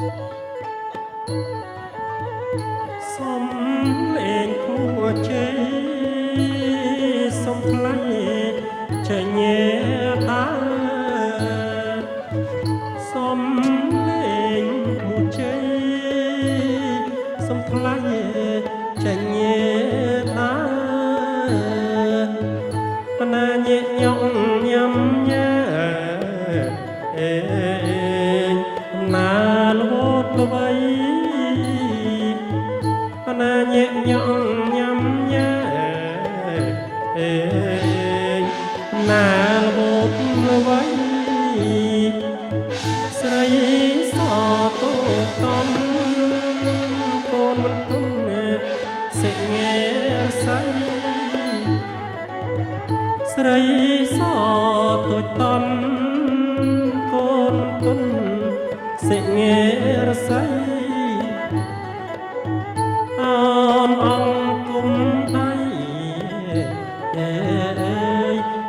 សុំលេងគួជ័យសុំថ្លៃចេញតាសុំលេងគួជ័យសុំថ្លៃចេញតាបណាញេញងញ៉ាំញ៉ាណាលវត់ល្បីណាញេញងញ៉ាំញ៉ាណាលវត់ល្បីស្រីសតូកំកូនមិនទុំសេចងែសៃស្រីសតូចតំកូនគុណសេចងែរសៃអនអង្គគុំដៃ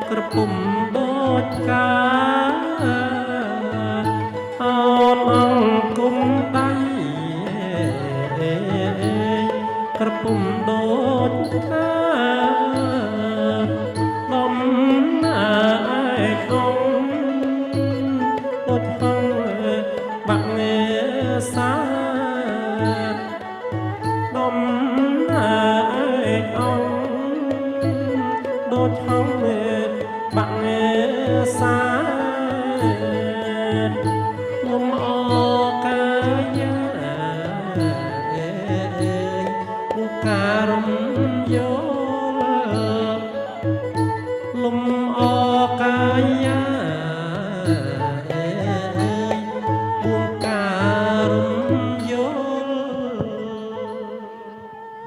ក្រពុំដូចកាអនអង្គគុំដៃក្រពុំដូចកាដំណាឯកអង្គដូចហងបាក់នេសាដំណាឯកអង្គដូចហងបាក់នេសាលំអកាយាមុការំយោលំអកាយាមុការំយោ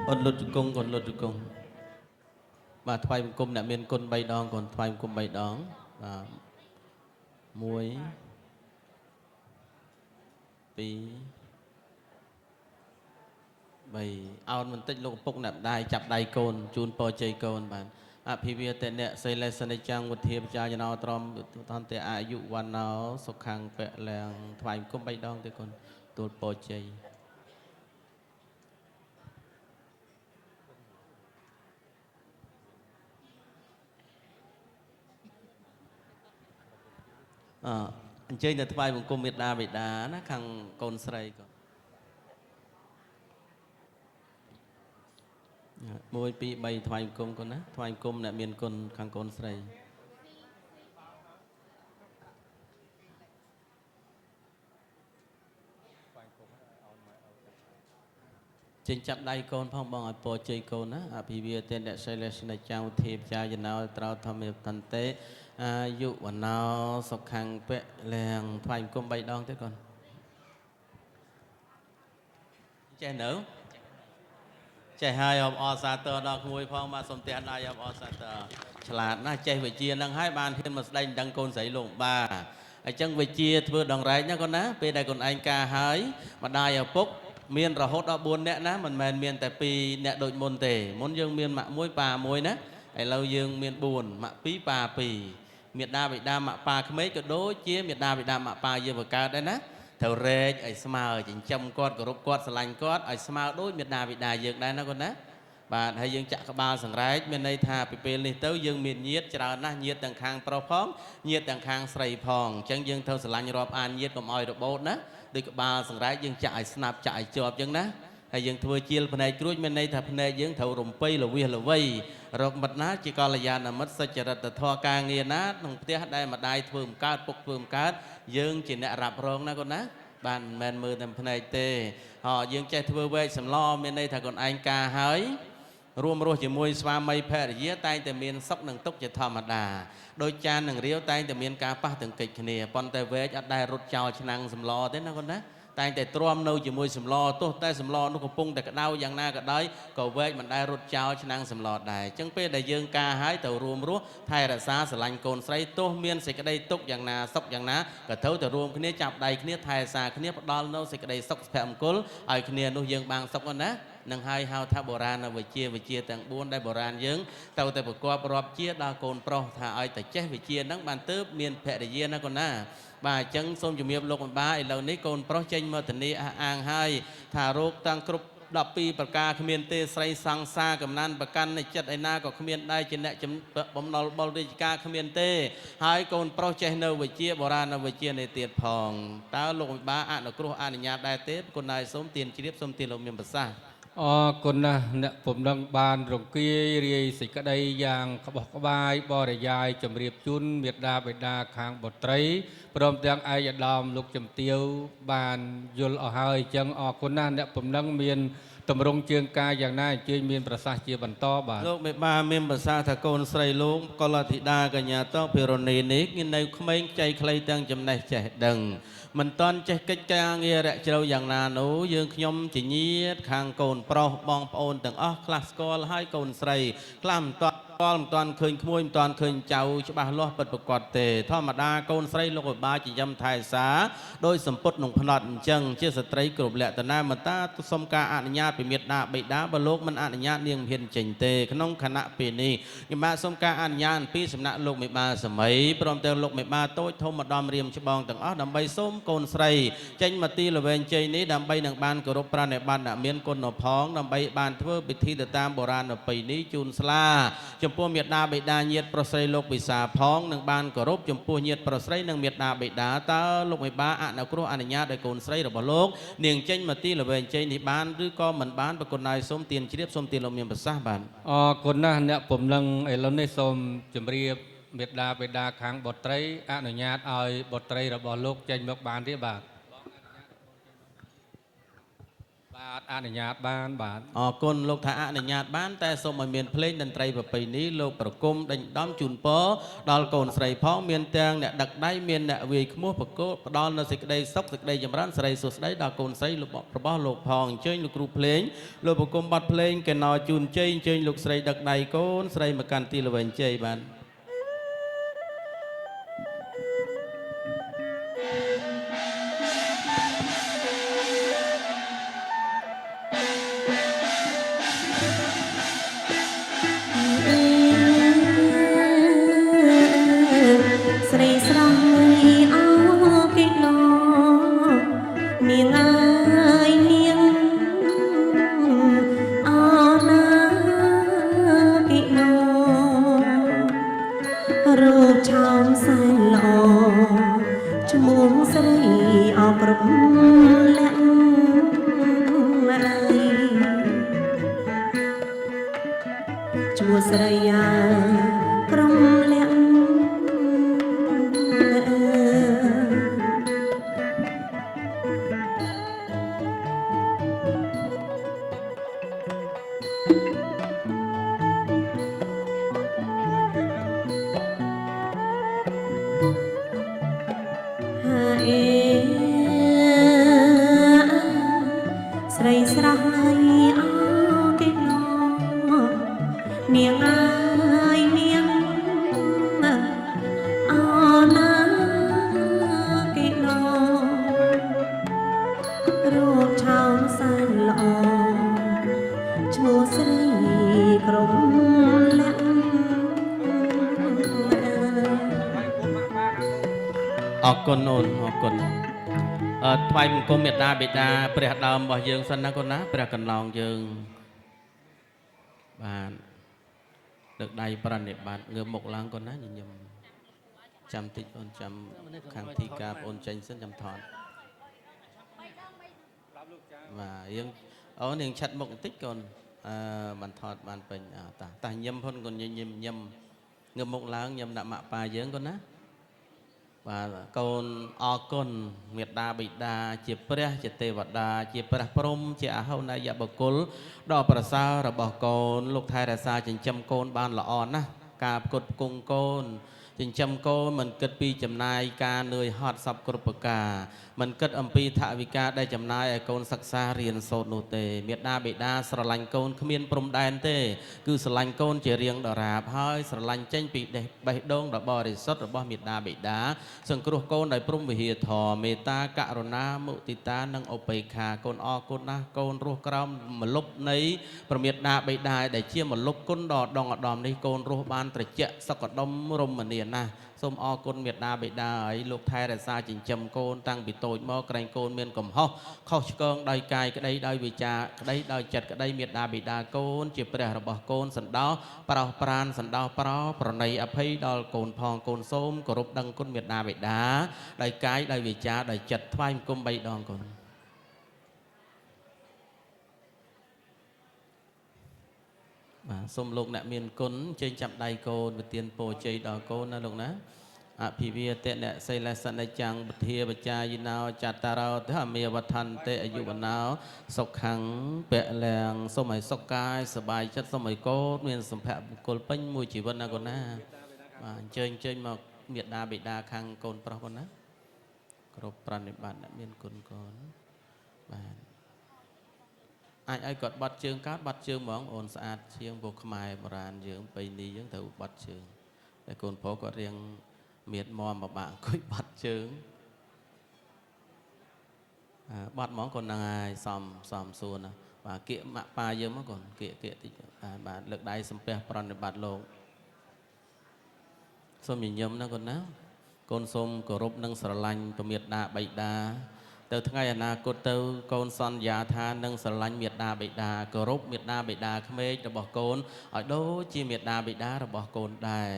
អត់លុតជង្គង់កូនលុតជង្គង់បាទថ្វាយបង្គំអ្នកមានគុណ3ដងកូនថ្វាយបង្គំ3ដងបាទ1 2 3អោនបន្តិចលោកឪពុកអ្នកម្ដាយចាប់ដៃកូនជូនពរជ័យកូនបាទអភិវាទអ្នកសិលេសនិចាំងវិធាបជាចំណោត្រមតន្តៈអាយុវណ្ណោសុខੰពលំថ្វាយបង្គំ3ដងទេកូនទូលពរជ័យអញ្ជើញទៅថ្វាយបង្គំមេត្តាបិតាណាខាងកូនស្រីក៏1 2 3ថ្វាយបង្គំកូនណាថ្វាយបង្គំអ្នកមានគុណខាងកូនស្រីចេញចាប់ដៃកូនផងបងឲ្យពរជ័យកូនណាអភិវាទអ្នកសិលេសនិចាំងវិធាបជាចំណោត្រោធម្មតន្តិអាយុវណ្ណោសុខੰពលំថ្វាយបង្គំ3ដងទេកូនចេះនៅចេះហើយអបអរសាទរដល់ក្មួយផងបាទសូមទះដៃអបអរសាទរឆ្លាតណាស់ចេះវិជានឹងហើយបានហ៊ានមកស្ដែងដឹងកូនស្រីលោកបាអញ្ចឹងវិជាធ្វើដងរែកណាកូនណាពេលដែលកូនឯងការហើយម្ដាយឪពុកមានរហូតដល់4នាក់ណាមិនមែនមានតែ2នាក់ដូចមុនទេមុនយើងមានម៉ាក់1ប៉ា1ណាឥឡូវយើងមាន4ម៉ាក់2ប៉ា2មេដាបិតាម៉ាក់ប៉ាក្មេកក៏ដូចជាមេដាបិតាម៉ាក់ប៉ាយើងបង្កើតដែរណាត្រូវរែកឲ្យស្មើចិញ្ចឹមគាត់គោរពគាត់ស្រឡាញ់គាត់ឲ្យស្មើដូចមេដាបិតាយើងដែរណាគាត់ណាបាទហើយយើងចាក់ក្បាលសង្រែកមានន័យថាពីពេលនេះទៅយើងមានញាតិច្រើនណាស់ញាតិទាំងខាងប្រុសផងញាតិទាំងខាងស្រីផងអញ្ចឹងយើងត្រូវស្រឡាញ់រាប់អានញាតិកុំឲ្យរបូតណាដោយក្បាលសង្រែកយើងចាក់ឲ្យស្នាប់ចាក់ឲ្យជាប់អញ្ចឹងណាហើយយើងធ្វើជាលភ្នែកគ្រួចមានន័យថាភ្នែកយើងត្រូវរំពៃល្វិសល្វីរកមិត្តណាជាកល្យាណមិត្តសុចរិតធម៌ការងារណាក្នុងផ្ទះដែលម្ដាយធ្វើបង្កើតពុកធ្វើបង្កើតយើងជាអ្នករ៉ាប់រងណាគាត់ណាបានមិនមែនមើលតែភ្នែកទេយើងចេះធ្វើវែកសម្លមានន័យថាខ្លួនឯងការហើយរួមរស់ជាមួយស្វាមីភរិយាតែងតែមានសុខនិងទុក្ខជាធម្មតាដោយចាននិងរាវតែងតែមានការប៉ះទង្គិចគ្នាប៉ុន្តែវែកអត់ដែលរត់ចោលឆ្នាំងសម្លទេណាគាត់ណាតែងតែទ្រាំនៅជាមួយសម្លទោះតែសម្លនោះកំពុងតែក្តៅយ៉ាងណាក៏ដោយក៏វែកមិនដែលរត់ចោលឆ្នាំងសម្លដែរអញ្ចឹងពេលដែលយើងការហើយទៅរួមរស់ថែរក្សាស្រឡាញ់កូនស្រីទោះមានសេចក្តីទុក្ខយ៉ាងណាសុខយ៉ាងណាក៏ត្រូវតែរួមគ្នាចាប់ដៃគ្នាថែរក្សាគ្នាផ្ដល់នៅសេចក្តីសុខសុភមង្គលឲ្យគ្នានោះយើងបានសុខណា នឹងហើយហៅថាបុរាណវិជាទាំង4ដែលបុរាណយើងទៅតែប្រកបរាប់ជាដល់កូនប្រុសថាឲ្យតែចេះវិជាហ្នឹងបានទៅមានភរិយាណាកូនណាបាទអញ្ចឹងសូមជំរាបលោកម្បាឥឡូវនេះកូនប្រុសចេញមកធានាអះអាងហើយថារោគតាំងគ្រប់12ប្រការគ្មានទេស្រីសង្សារកំណានប្រកាន់នៃចិត្តឯណាក៏គ្មានដែរជាអ្នកបំណុលបុលរាជការគ្មានទេហើយកូនប្រុសចេះនៅវិជាបុរាណវិជានេះទៀតផងតើលោកម្បាអនុគ្រោះអនុញ្ញាតដែរទេគុណហើយសូមទានជ្រាបសូមទានលោកមានប្រសាសន៍អរគុណណាស់អ្នកពំដឹងបានរង្គាយរាយសេចក្តីយ៉ាងក្បោះក្បាយបរិយាយជំរាបជូនមេត្តាបិតាខាងបុត្រីព្រមទាំងឯកឧត្តមលោកជំទាវបានយល់អស់ហើយអញ្ចឹងអរគុណណាស់អ្នកពំដឹងមានតម្រង់ជើងកាយយ៉ាងណាអញ្ជើញមានប្រសាសន៍ជាបន្តបាទលោកមេបាមានប្រសាសន៍ថាកូនស្រីលោកកុលធីតាកញ្ញាតភិរនីនេះនៅក្មេងចៃខ្លីទាំងចំណេះចេះដឹងមិនតន់ចេះកិច្ចការងាររកជ្រៅយ៉ាងណានោះយើងខ្ញុំជាញាតិខាងកូនប្រុសបងប្អូនទាំងអស់ខ្លះស្គាល់ហើយកូនស្រីខ្លះមិនតន់មិនតាន់ឃើញក្មួយមិនតាន់ឃើញចៅច្បាស់លាស់ពិតប្រាកដទេធម្មតាកូនស្រីលោកបាចិញ្ចឹមថែសាដោយសម្ពុតក្នុងផ្នត់អញ្ចឹងជាស្ត្រីគ្រប់លក្ខណៈមតាសុំការអនុញ្ញាតពីមេត្តាបិតាបើលោកមិនអនុញ្ញាតនាងមិនហ៊ានចេញទេក្នុងគណៈពេលនេះខ្ញុំបាទសុំការអនុញ្ញាតពីសំណាក់លោកមេបាសម័យព្រមទាំងលោកមេបាតូចធំម្ដំរៀមច្បងទាំងអស់ដើម្បីសូមកូនស្រីចេញមកទីល្វែងជ័យនេះដើម្បីនឹងបានគោរពប្រណិប័តអ្នកមានគុណផងដើម្បីបានធ្វើពិធីទៅតាមបុរាណប្រពៃណីជូនស្លាចំពោះមេត្តាបិតាញាតិប្រុសស្រីលោកវិសាផងនឹងបានគោរពចំពោះញាតិប្រុសស្រីនិងមេត្តាបិតាតើលោកមេបាអនុគ្រោះអនុញ្ញាតឲ្យកូនស្រីរបស់លោកនាងចេញមកទីល្វែងជ័យនេះបានឬក៏មិនបានប្រគុណហើយសូមទានជ្រាបសូមទានលោកមានប្រសាសន៍បាទអរគុណណាស់អ្នកពំនឹងឥឡូវនេះសូមជម្រាបមេត្តាបិតាខាងបុត្រីអនុញ្ញាតឲ្យបុត្រីរបស់លោកចេញមកបានទេបាទអនុញ្ញាតបានបាទអរគុណលោកថាអនុញ្ញាតបានតែសូមឲ្យមានភ្លេងតន្ត្រីប្រពៃណីលោកប្រគំដេញដំជូនពរដល់កូនស្រីផងមានទាំងអ្នកដឹកដៃមានអ្នកវាយខ្មោះប្រកបផ្ដល់នូវសេចក្តីសុខសេចក្តីចម្រើនសិរីសួស្តីដល់កូនស្រីរបស់លោកផងអញ្ជើញលោកគ្រូភ្លេងលោកប្រគំបទភ្លេងកែណោជូនជ័យអញ្ជើញលោកស្រីដឹកដៃកូនស្រីមកកាន់ទីល្វែងជ័យបានអរគុណអូនអរគុណថ្វាយបង្គំមេត្តាបិតាព្រះដើមរបស់យើងសិនណាកូនណាព្រះកន្លងយើងបានលើកដៃប្រណិប័តងើបមុខឡើងកូនណាញញឹមចាំតិចអូនចាំខាងធីការអូនចេញសិនចាំថតបាទយើងអូននាងឆាត់មុខបន្តិចកូនបានថតបានពេញតាញឹមផងកូនញញឹមងើបមុខឡើងញឹមដាក់ម៉ាក់ប៉ាយើងកូនណាបាទកូនអរគុណមេត្តាបិតាជាព្រះជាទេវតាជាព្រះព្រំជាអហោណយបុគ្គលដ៏ប្រសើររបស់កូនលោកថែរក្សាចិញ្ចឹមកូនបានល្អណាស់ការផ្គត់ផ្គង់កូន ចិញ្ចឹមកូនមិនគិតពីចំណាយការនឿយហត់សពគ្រប់ប្រការមិនគិតអំពីថវិកាដែលចំណាយឲ្យកូនសិក្សារៀនសូត្រនោះទេមេត្តាបិតាស្រឡាញ់កូនគ្មានព្រំដែនទេគឺស្រឡាញ់កូនជារៀងដរាបហើយស្រឡាញ់ចេញពីបេះដូងដ៏បរិសុទ្ធរបស់មេត្តាបិតាសង្គ្រោះកូនដោយព្រំវិហារធម៌មេត្តាករុណាមុទិតានិងឧបេក្ខាកូនអរគុណណាស់កូនរស់ក្រោមម្លប់នៃព្រះមេត្តាបិតាដែលជាម្លប់គុណដ៏ដងឧត្តមនេះកូនរស់បានត្រជាក់សុខដុមរមនាណាស់សូមអរគុណមេត្តាបិតាឲ្យលោកថែរក្សាចិញ្ចឹមកូនតាំងពីតូចមកក្រែងកូនមានកំហុសខុសឆ្គងដោយកាយក្តីដោយវាចាក្តីដោយចិត្តក្តីមេត្តាបិតាកូនជាព្រះរបស់កូនសន្តោប្រោសប្រានសន្តោប្រណីអភ័យដល់កូនផងកូនសូមគោរពដឹងគុណមេត្តាបិតាដោយកាយដោយវាចាដោយចិត្តថ្វាយបង្គំ3ដងកូនបាទសូមលោកអ្នកមានគុណចេញចាប់ដៃកូនប្រទានពរជ័យដល់កូនណាលោកណាអភិវាទអ្នកសិលសនិចាំងបុធាបច្ចាយិណោចតរោធម្មាវត្ថន្តិអាយុវណោសុខੰពលៈសូមឲ្យសុខកាយសบายចិត្តសូមឲ្យកូនមានសម្ភៈបុគ្គលពេញមួយជីវិតណាកូនណាបាទអញ្ជើញមកមេត្តាបិតាខាងកូនប្រុសកូនណាគ្រប់ប្រណិប័តអ្នកមានគុណកូនបាទអាចឲ្យគាត់បាត់ជើងកើតបាត់ជើងហ្មងអូនស្អាតជាងពួកខ្មែរបុរាណយើងបៃនីយើងត្រូវបាត់ជើងតែកូនប្រុសគាត់រៀងមានមមបបាក់អង្គុយបាត់ជើងបាត់ហ្មងកូនហ្នឹងហើយសំសួរណាបាទគៀកម៉ាក់ប៉ាយើងមកកូនគៀកតិចបាទលើកដៃសំពះប្រណិប័តលោកសូមញញឹមណាកូនណាកូនសូមគោរពនិងស្រឡាញ់ព្រះមេត្តាបិតាទៅថ្ងៃអនាគតទៅកូនសន្យាថានឹងស្រឡាញ់មេត្តាបិតាគោរពមេត្តាបិតាក្មេករបស់កូនឲ្យដូចជាមេត្តាបិតារបស់កូនដែរ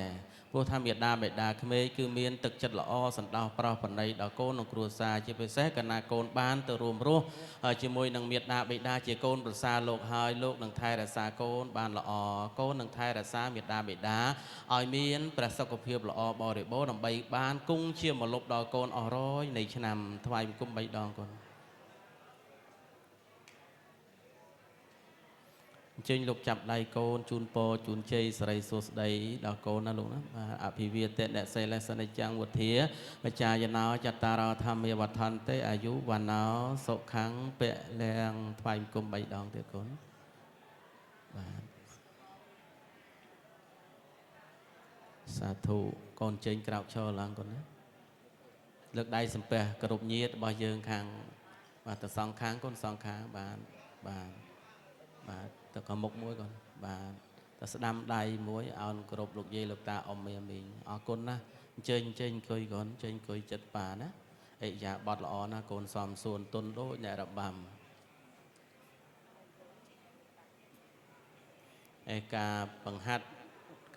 ព្រោះថាមេត្តាបិតាក្មេកគឺមានទឹកចិត្តល្អសន្តោសប្រោសប្រណីដល់កូនក្នុងគ្រួសារជាពិសេសកាលណាកូនបានទៅរួមរស់ជាមួយនឹងមេត្តាបិតាជាកូនប្រសារលោកហើយលោកនឹងថែរក្សាកូនបានល្អកូននឹងថែរក្សាមេត្តាបិតាឲ្យមានព្រះសុខភាពល្អបរិបូរណ៍ដើម្បីបានគង់ជាម្លប់ដល់កូនអស់រយនៃឆ្នាំថ្វាយបង្គំ3ដងកូនអញ្ជើញលោកចាប់ដៃកូនជូនពរជូនជ័យសិរីសួស្តីដល់កូនណាលោកណាបាទអភិវាទអ្នកសិលសនិចាំងវុធាបច្ចាយណោចតរោធម្មាវត្ថន្តិអាយុវណ្ណោសុខੰពលៈថ្វាយបង្គំ3ដងទៀតកូនបាទសាធុកូនចេញក្រោកឈរឡើងកូនណាលើកដៃសំពះគោរពញាតិរបស់យើងខាងបាទទៅសងខាងកូនសងខាងបាទទៅក៏មុខមួយកូនបាទទៅស្ដាំដៃមួយអោនគោរពលោកយាយលោកតាអ៊ំមីមីងអរគុណណាអញ្ជើញអង្គុយកូនអញ្ជើញអង្គុយចិត្តប៉ាណាអិយាបត់ល្អណាកូនសំសួនទុនដូចអ្នករបាំការបង្ហាត់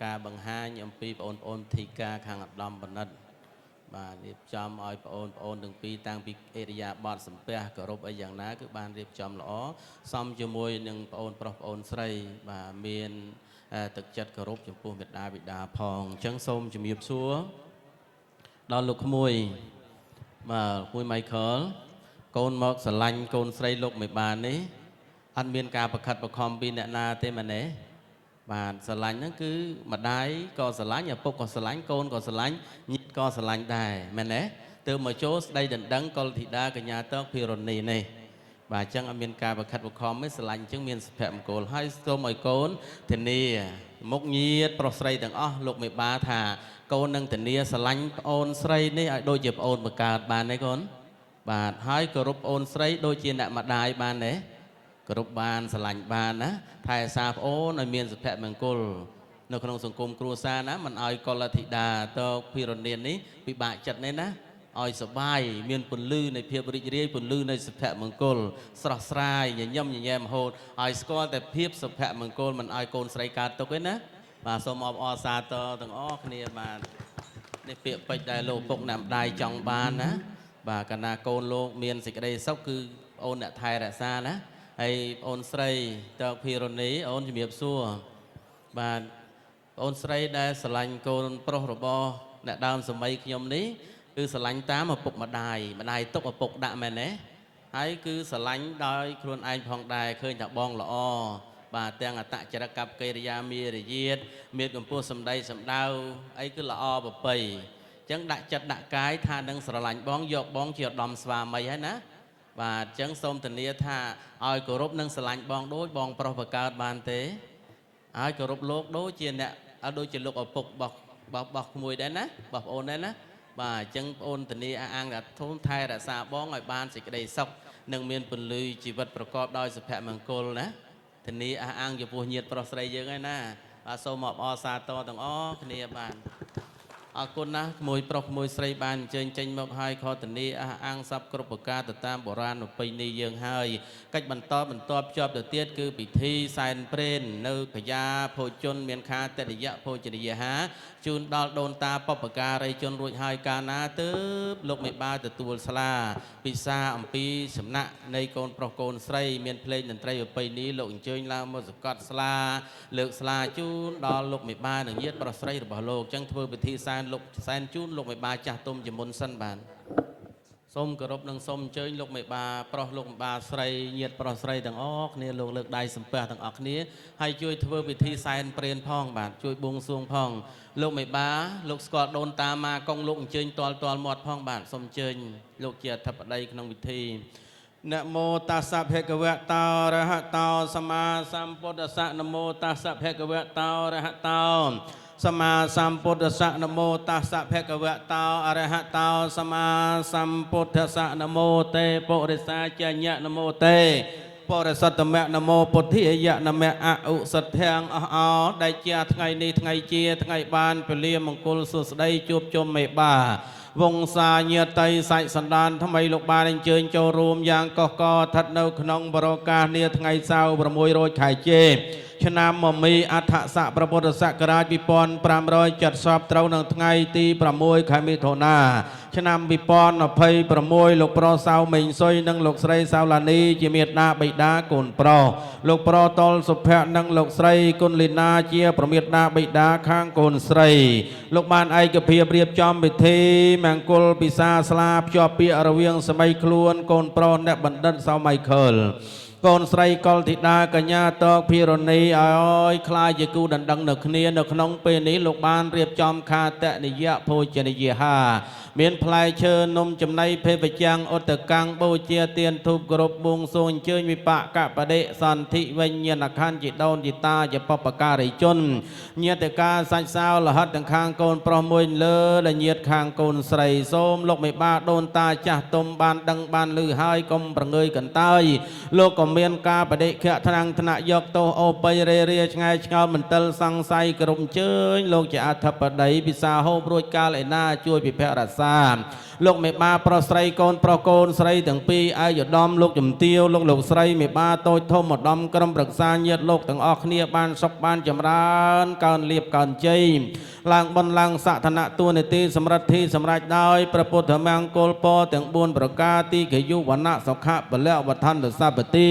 ការបង្ហាញអំពីបងប្អូនធីកាខាងឧត្តមបណ្ឌិតបាទរៀបចំឲ្យបងប្អូនទាំងពីរតាំងពីអេរិយាបថសំពះគោរពអីយ៉ាងណាគឺបានរៀបចំល្អសមជាមួយនឹងបងប្រុសបងស្រីបាទមានទឹកចិត្តគោរពចំពោះមេត្តាបិតាផងអញ្ចឹងសូមជំរាបសួរដល់លោកក្មួយបាទក្មួយ Michael កូនមកស្រឡាញ់កូនស្រីលោកមិនបាននេះអត់មានការប្រខិតប្រខំពីអ្នកណាទេមែនទេបាទស្រឡាញ់ហ្នឹងគឺម្ដាយក៏ស្រឡាញ់ឪពុកក៏ស្រឡាញ់កូនក៏ស្រឡាញ់ញាតិក៏ស្រឡាញ់ដែរមែនទេទៅមកចូលស្ដីដណ្ដឹងកុលធីតាកញ្ញាតកភិរនីនេះបាទអញ្ចឹងអត់មានការប្រខិតប្រខំទេស្រឡាញ់អញ្ចឹងមានសុភមង្គលហើយសូមឲ្យកូនធានាមុខញាតិប្រុសស្រីទាំងអស់លោកមេបាថាកូននឹងធានាស្រឡាញ់ប្អូនស្រីនេះឲ្យដូចជាប្អូនបង្កើតបានទេកូនបាទហើយគោរពប្អូនស្រីដូចជាអ្នកម្ដាយបានទេគ្រប់បានស្រឡាញ់បានណាថែសារប្អូនឲ្យមានសុភមង្គលនៅក្នុងសង្គមគ្រួសារណាមិនឲ្យកុលធីតាតភិរនាននេះពិបាកចិត្តនេះណាឲ្យសុបាយមានពន្លឺនៃភាពរីករាយពន្លឺនៃសុភមង្គលស្រស់ស្រាយញញឹមញញែមហូតឲ្យស្គាល់តែភាពសុភមង្គលមិនឲ្យកូនស្រីកើតទុកទេណាបាទសូមអបអរសាទរទាំងអស់គ្នាបាទនេះពាក្យពេចន៍ដែលលោកពុកអ្នកម្ដាយចង់បានណាបាទកាលណាកូនលោកមានសេចក្តីសុខគឺអូនអ្នកថែរក្សាណាហើយអូនស្រីតើភិរនីអូនជំរាបសួរបាទអូនស្រីដែលស្រឡាញ់កូនប្រុសរបស់អ្នកដើមសម័យខ្ញុំនេះគឺស្រឡាញ់តាមឪពុកម្ដាយទុកឪពុកដាក់មែនទេហើយគឺស្រឡាញ់ដោយខ្លួនឯងផងដែរឃើញថាបងល្អប បាទទាំងអតចរកັບកិរិយាមេរយាទមានកម្ពស់សម្ដីសម្ដៅអីគឺល្អប្រពៃអញ្ចឹងដាក់ចិត្តដាក់កាយថានឹងស្រឡាញ់បងយកបងជាឧត្តមស្វាមីហើយណាបាទអញ្ចឹងសូមធានាថាឲ្យគោរពនិងស្រឡាញ់បងដូចបងប្រុសបកើតបានទេឲ្យគោរពលោកដូចជាអ្នកដូចជាលោកឪពុករបស់ក្មួយដែរណាបងប្អូនដែរណាបាទអញ្ចឹងបងអូនធានាអាងថាធំថែរក្សាបងឲ្យបានសេចក្តីសុខនិងមានពលឺជីវិតប្រកបដោយសុភមង្គលណាធានាអះអាងចំពោះញាតិប្រុសស្រីយើងហើយណាបាទសូមអបអរសាទរទាំងអស់គ្នាបានអរគុណណាស់ក្មួយប្រុសក្មួយស្រីបានអញ្ជើញចេញមកឲ្យខធានាអះអាងសពគ្រប់ប្រការទៅតាមបុរាណប្រពៃណីយើងហើយកិច្ចបន្តភ្ជាប់ទៅទៀតគឺពិធីសែនព្រេននៅកយាភោជនមានខាតរិយៈភោជនីយហាជូនដល់ដូនតាបព្វការីជនរួចហើយកាលណាទើបលោកមេបាទទួលស្លាពិសាអំពីសំណាក់នៃកូនប្រុសកូនស្រីមានភ្លេងតន្ត្រីប្រពៃណីលោកអញ្ជើញឡើងមកសកត់ស្លាលើកស្លាជូនដល់លោកមេបានិងញាតិប្រុសស្រីរបស់លោកអញ្ចឹងធ្វើពិធីសែនលោកសែនជូនលោកមេបាចាស់ទុំជាមុនសិនបានសូមគោរពនិងសូមអញ្ជើញលោកមេបាប្រុសលោកមេបាស្រីញាតិប្រុសស្រីទាំងអស់គ្នាលោកលើកដៃសំពះទាំងអស់គ្នាហើយជួយធ្វើពិធីសែនព្រេនផងបាទជួយបួងសួងផងលោកមេបាលោកស្គាល់ដូនតាម៉ាកុងលោកអញ្ជើញតលមាត់ផងបាទសូមអញ្ជើញលោកជាអធិបតីក្នុងពិធីนะโมตัสสะภะคะวะโตอะระหะโตสัมมาสัมพุทธัสสะนะโมตัสสะภะคะวะโตอะระหะโตสัมมาสัมพุทธัสสะนะโมตัสสะภะคะวะโตอะระหะโตสัมมาสัมพุทธัสสะนะโมเตปุริสาจัญญะนะโมเตបរិសត្តមៈនមោពុទ្ធាយៈនមៈអឧសទ្ធាំងអស់អោដែលជាថ្ងៃនេះថ្ងៃជាថ្ងៃបានពលាមង្គលសុស្ដីជួបជុំមេបាវង្សាញាតិសាច់សន្តានថ្មីលោកបានអញ្ជើញចូលរួមយ៉ាងកុះកស្ថិតនៅក្នុងបរិកាសនាថ្ងៃសៅរ៍6រោចខែចេឆ្នាំមមីអដ្ឋស័កព្រះពុទ្ធសករាជ2570ត្រូវនៅថ្ងៃទី6ខែមិថុនាឆ្នាំ2026លោកប្រុសសៅមេងសុយនិងលោកស្រីសៅឡានីជាមេត្តាបិតាកូនប្រុសលោកប្រុសតលសុភ័ក្រនិងលោកស្រីគុណលីណាជាប្រមេត្តាបិតាខាងកូនស្រីលោកបានឯកភាពរៀបចំពិធីមង្គលពិសាស្លាភ្ជាប់ពាក្យរវាងសម័យខ្លួនកូនប្រុសអ្នកបណ្ឌិតសៅម៉ៃខលកូនស្រីកុលធីតាកញ្ញាតកភិរនីឲ្យខ្លាយជាគូដណ្ដឹងនៅគ្នានៅក្នុងពេលនេះលោកបានរៀបចំខាតនិយៈភោជនីយហាមានផ្លែឈើនំចំណីភេសជ្ជៈឧត្តកាំងបូជាទានធូបគោរពបួងសួងអញ្ជើញវិបកបដិសន្ធិវិញ្ញាណខណ្ឌជាដូនជាតាជាបព្វការីជនញាតិកាសាច់សៅលហិតទាំងខាងកូនប្រុសមួយលើและញាតិខាងកូនស្រីសូមលោកមេបាដូនតាចាស់ទុំបានដឹងបានឮហើយកុំប្រងើយកន្តើយលោកក៏មានការបដិខៈថ្នាំងថ្នាក់យកទោសអូបិរេរាឆ្ងាយឆ្ងល់មន្ទិលសង្ស័យគ្រប់អញ្ជើញលោកជាអធិបតីពិសាហូបរួចកាលឯណាជួយពិភៈរក្សាលោកមេបាប្រុសស្រីកូនប្រុសកូនស្រីទាំងពីរអាយឧត្តមលោកជំទាវលោកស្រីមេបាតូចធំឧត្តមក្រុមប្រឹក្សាញាតិលោកទាំងអស់គ្នាបានសុខបានចម្រើនកើនលៀបកើនជ័យឡើងបុណ្យឡើងសក្តានៈទួនាទីសម្រិទ្ធីសម្រេចដោយព្រះពុទ្ធមង្គលពរទាំង4ប្រការទីកយុវណៈសុខៈពលៈវត្ថន្តសព្ទា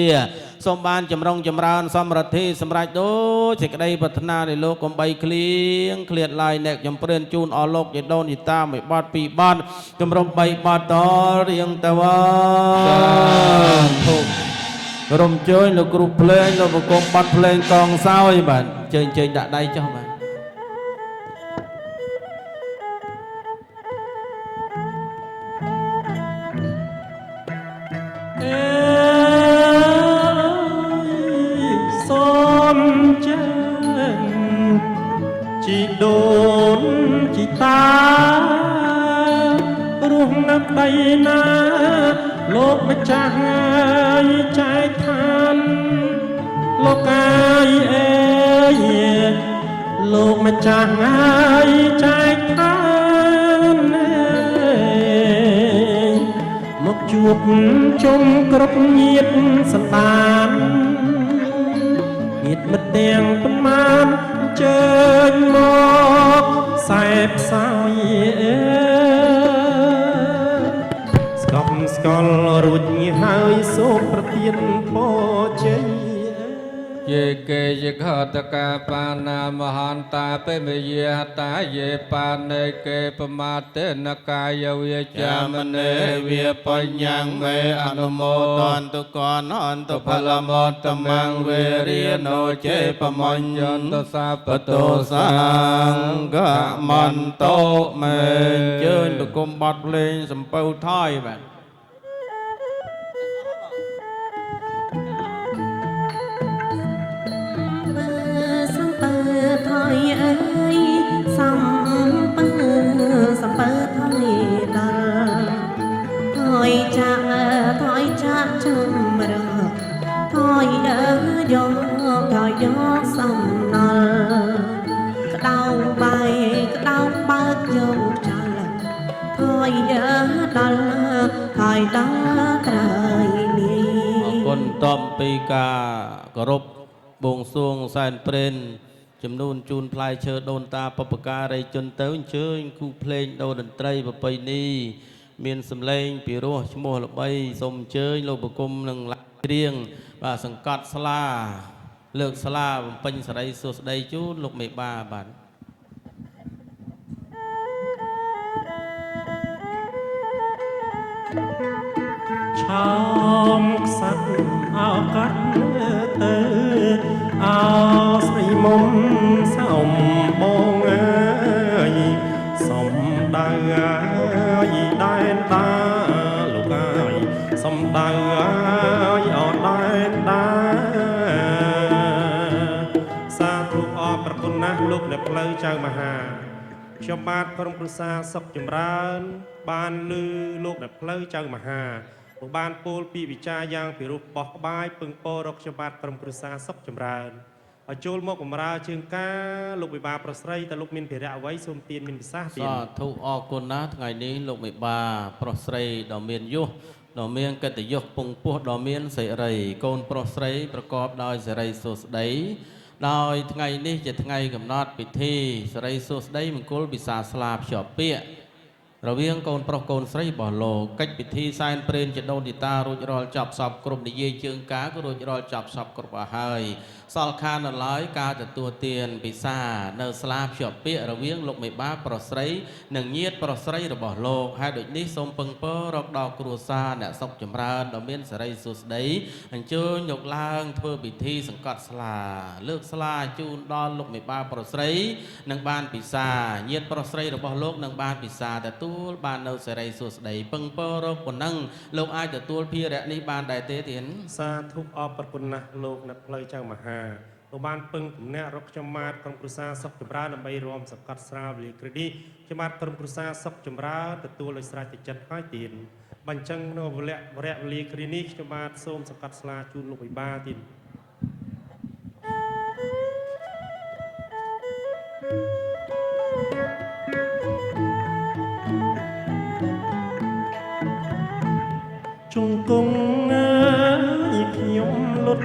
សូមបានចម្រុងចម្រើនសម្រិទ្ធីសម្រេចដូចសេចក្តីប្រាថ្នានៃលោកកំបីគ្លៀងឃ្លាតឡាយអ្នកចំព្រានជូនអស់លោកជាដូនជាតាមួយបទពីរបទគម្រប់3បទតរៀងតវ៉ាធុរំជើញលោកគ្រូភ្លេងលោកប្រគំបទភ្លេងកងសោយបាទជើញដាក់ដៃចុះបាទជីដូនជីតារស់នៅដីណាលោកម្ចាស់ហើយចែកឋានលោកអាយអេលោកម្ចាស់ហើយចែកឋានមកជួបជុំគ្រប់ញាតិសន្តានញាតិមិត្តទាំងប៉ុន្មានជើញមកសែបសោយស្កប់ស្កល់រួចហើយសូមប្រទានពរជ័យ យ เยเกยขตกาปานามหันตาเปเมเยหตาเยปานเนเกปมาเตนกายเวจามเนเวียปัญญังเมอนุโมตันตุกรอันตุพลมตตมังเวริยโนเจปมัญญันตสาปโตสังกะมันโตเมเจิญตุกุมบัดเลงสัมเปาท้ายแบบ សំពើថយអើយសំពើសំពើថយដល់ថយចាក់ជំរឹកថយយកសំណល់ក្តៅបើកយកចាល់ថយដល់ត្រៃនេះ អរគុណតបពីការគោរពបួងសួងសែនព្រេនចំនួនជូនផ្លែឈើដូនតាបពការីជនទៅអញ្ជើញគូភ្លេងដូនតន្ត្រីប្រពៃណីមានសម្លេងពីរោះឈ្មោះល្បីសូមអញ្ជើញលោកបង្គំនិងច្រៀងបាទសង្កត់ស្លាលើកស្លាបំពេញសេរីសួស្តីជូនលោកមេបាបាទ ឆោមខ្សាត់អោកាត់ទៅអោស្រីមុំសោមបងអើយសំដៅអើយដែនតាលោកអើយសំដៅអើយអត់ដែនតាសាធុអរប្រគុណណាស់លោកអ្នកផ្លូវចៅមហាខ្ញុំបាទក្រុមគ្រួសារសុខចម្រើនបានលឺលោកអ្នកផ្លូវចៅមហាបានពោលពីវិចារយ៉ាងពិរោះបោះក្បាយពឹងពោរកខ្ញុំបាទក្រុមគ្រួសារសុខចម្រើនឲ្យចូលមកបម្រើជើងការលោកវិបាប្រស្រីតើលោកមានភារៈអ្វីសូមទានមានពិសាទៀតសាធុអរគុណណាស់ថ្ងៃនេះលោកវិបាប្រស្រីដ៏មានយុះដ៏មានកិត្តិយសពងពោះដ៏មានសិរីកូនប្រុសស្រីប្រកបដោយសិរីសួស្តីដោយថ្ងៃនេះជាថ្ងៃកំណត់ពិធីសិរីសួស្តីមង្គលពិសាស្លាភ្ជាប់ពាក្យ រវាងកូនប្រុសកូនស្រីរបស់លោកកិច្ចពិធីសែនព្រេនជាដូនទីតារួចរាល់ចប់សពគ្រប់និយាយជើងការក៏រួចរាល់ចប់សពគ្រប់អស់ហើយសល់ខាននៅឡើយការទទួលទានពិសានៅស្លាភ្ជាប់ពាក្យរវាងលោកមេបាប្រុសស្រីនិងញាតិប្រុសស្រីរបស់លោកហើយដូចនេះសូមពឹងពររកដល់គ្រួសារអ្នកសុខចម្រើនដ៏មានសិរីសួស្តីអញ្ជើញលោកឡើងធ្វើពិធីសង្កត់ស្លាលើកស្លាជូនដល់លោកមេបាប្រុសស្រីនិងបានពិសាញាតិប្រុសស្រីរបស់លោកនឹងបានពិសាទទួលបាននៅសិរីសួស្តីពឹងពររកប៉ុណ្ណឹងលោកអាចទទួលភារៈនេះបានដែរទេទៀតសាធុអរប្រគុណណាស់លោកអ្នកផ្លូវចៅមហាបានពឹងទំនាក់រកខ្ញុំបាទក្រុមគ្រួសារសុខចម្រើនដើម្បីរួមសង្កត់ស្រាវវេលាគ្រីឌីខ្ញុំបាទក្រុមគ្រួសារសុខចម្រើនទទួលដោយស្រេចទឹកចិត្តហើយទៀតបញ្ចឹងនៅវេលាគ្រីនេះខ្ញុំបាទសូមសង្កត់ស្លាជូនលោកវិបាទៀតជង្គង់អើយខ្ញុំលុត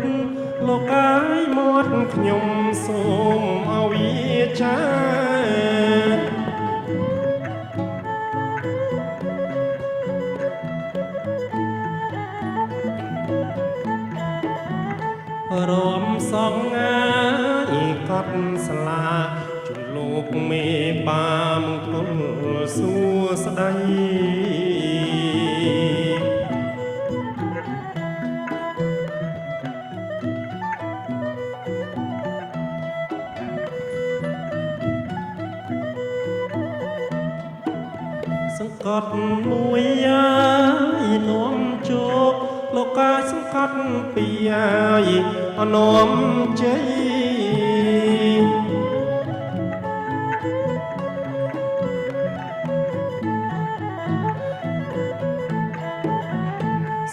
លោកកាយមាត់ខ្ញុំសូមអវិចារំសងអាយកត់ស្លាជូនលោកមេបាមង្គលសួស្តីសង្កត់មួយយាយនោមជោគលោកកាយសង្កត់ពីយាយអនោមជ័យ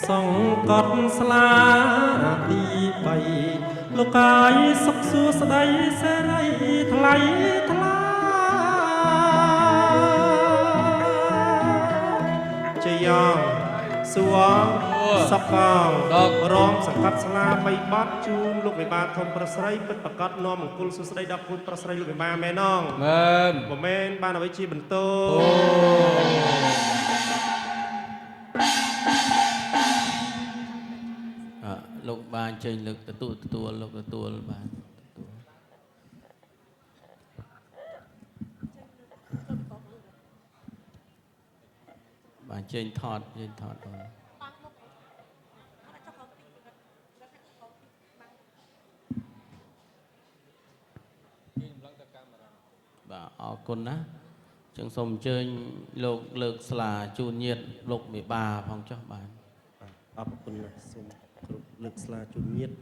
សង្កត់ស្លាទី3លោកកាយសុខសួស្តីសេរីថ្លៃថ្លាយ៉ាងសួងសកងរំសង្កាត់ស្លា3បាត់ជូនលោកមេបាធំប្រស្រីពិតប្រកាសនាំមង្គលសួស្តីដល់គូប្រស្រីលោកមេបាមែនណងមែនមិនមែនបានអ្វីជាបន្ទោលោកបាញ ចេញលើកទទួលលោកទទួលបានបានចេញថតអូនបាទអរគុណណាចឹងសូមអញ្ជើញលោកលើកស្លាជូនញាតិលោកមេបាផងចុះបាទ អរគុណណាស់សូមគ្រប់លើកស្លាជូនញាតិ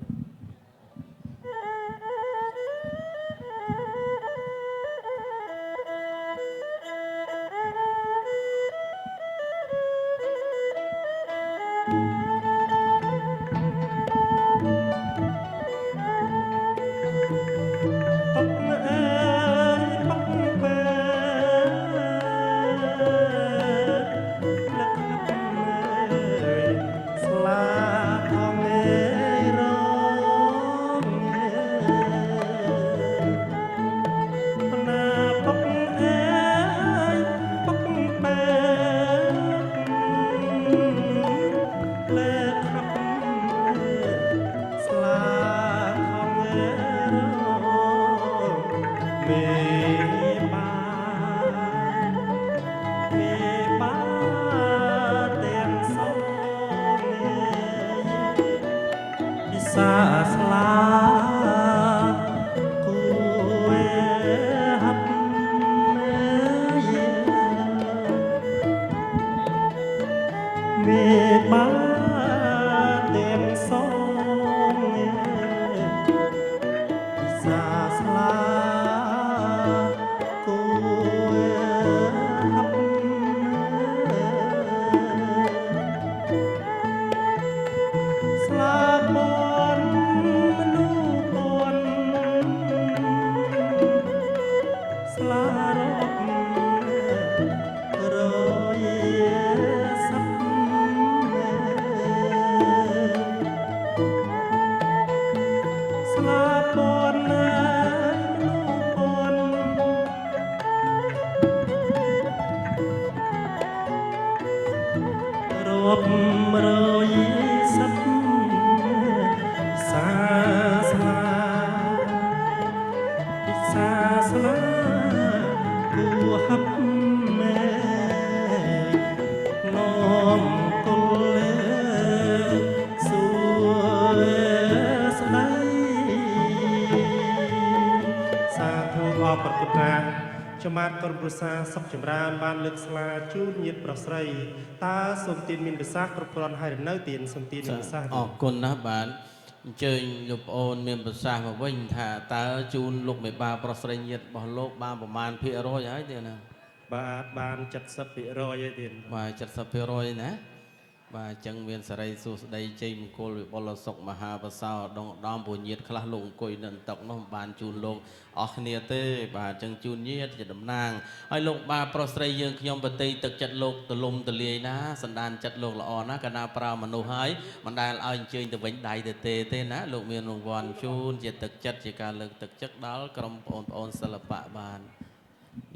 xa xa cuối hấp mê ba đêm sông xa xa cuối hấp rồi sắp xa xa xa xa của hấp mê nom cô lê xuôi sấy xa thương o bật cục ra cho mát con bồ sa sắp chậm ra ban lực sla chút nhiệt bờ sấy ta sôm tiền min bờ sa cột còn hai nơi tiền sôm tiền bờ sa អរគុណណាស់បាទអញ្ជើញលោកប្អូនមានប្រសាសន៍មកវិញថាតើជូនលោកមេបាប្រុសស្រីញាតិរបស់លោកបានប្រមាណភាគរយហើយទេណា បាទបាន 70% ហើយទៀត បាទ 70% ណាបាទអញ្ចឹងមានសេរីសួស្តីជ័យមង្គលវិបុលសុខមហាបសោដងដំពញាតខ្លះលោកអង្គុយនៅតុកនោះបានជូនលោកអស់គ្នាទេបាទអញ្ចឹងជូនញាតជាតំណាងហើយលោកបាទប្រុសស្រីយើងខ្ញុំបតីទឹកចិត្តលោកទលំទលាយណាសន្តានចិត្តលោកល្អណាកាលណាប្រើមនុស្សហើយមិនដែលឲ្យអញ្ជើញទៅវិញដៃទៅទេណាលោកមានរង្វាន់ជូនជាទឹកចិត្តជាការលើកទឹកចិត្តដល់ក្រុមបងប្អូនសិល្បៈបាន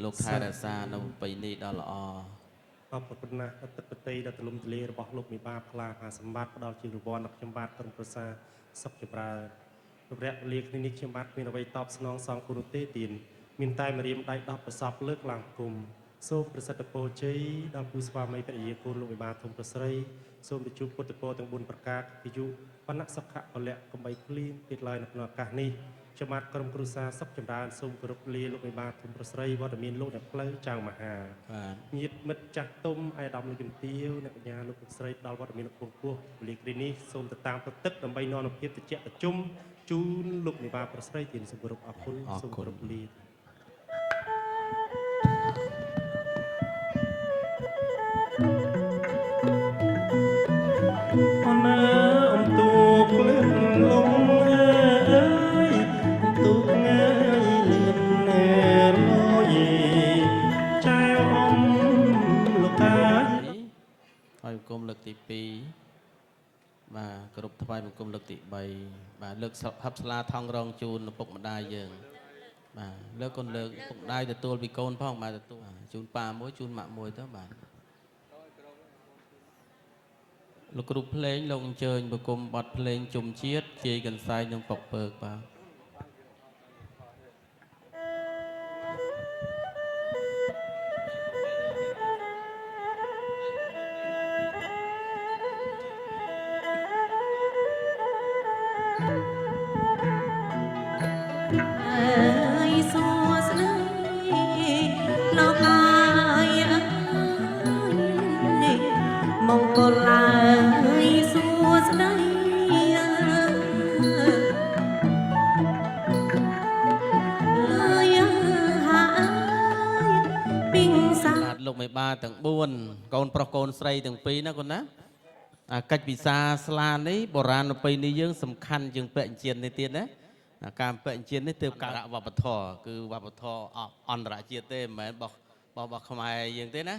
លោកថែរក្សានៅពេលនេះដល់ល្អ អរគុណណាស់ទឹកបតីដល់ទលំទលាយរបស់លោកមេបាផ្លាហាសម្បត្តិផ្ដល់ជារង្វាន់ដល់ខ្ញុំបាទក្រុមប្រសាសុខចម្រើនលោករៈលាគ្នានេះខ្ញុំបាទមានអ្វីតបស្នងសងគុណទេទៀតមានតែមរៀមដៃ10ប្រសពលើកឡើងគុំសូមប្រសិទ្ធពរជ័យដល់គូស្វាមីភរិយាគុណលោកមេបាធំប្រស្រីសូមទៅជួបពុទ្ធពរទាំង4ប្រការពីយុបណ្ណសុខៈពលៈកំបីគ្លៀងទៀតឡើយនៅក្នុងឱកាសនេះខ្ញុំបាទក្រុមគ្រួសារសុខចម្រើនសូមគោរពលាលោកមេបាធំប្រស្រីវត្តមានលោកអ្នកផ្លូវចៅមហាញាតិមិត្តចាស់ទុំអាយដាមលោកជំទាវអ្នកកញ្ញាលោកប្រស្រីដល់វត្តមានលោកពងពោះពលីគ្រីនេះសូមទៅតាមទឹកដើម្បីនាំនូវភាពត្រជាក់ត្រជុំជូនលោកមេបាប្រស្រីទានសូមគោរពអរគុណសូមគោរពលាអនអំទូកលឿនលងអើយទូកងាយលឿនណែលយចៅអមលោកតាហើយបង្គំលើកទី2បាទគ្រប់ថ្វាយបង្គំលើកទី3បាទលើកហັບស្លាថងរងជូនឪពុកម្ដាយយើងបាទលើកកូនលើកឪពុកម្ដាយទទួលពីកូនផងបាទទទួលជូនប៉ាមួយជូនម៉ាក់មួយទៅបាទ លោកគ្រូភ្លេងលោកអញ្ជើញបង្គំបទភ្លេងជុំជាតិជ័យកន្សែងនឹងពកពើកបាទមង្គលឡើយសួស្ដីឡើយហាពីងសាបាទលោកមេបាទាំង4កូនប្រុសកូនស្រីទាំងពីរណាកូនណាកិច្ចពិសាស្លានេះបុរាណប្រពៃណីយើងសំខាន់ជាងពាក់អញ្ជៀននេះទៀតណាការពាក់អញ្ជៀននេះទើបការវប្បធម៌គឺវប្បធម៌អន្តរជាតិទេមិនមែនរបស់ខ្មែរយើងទេណា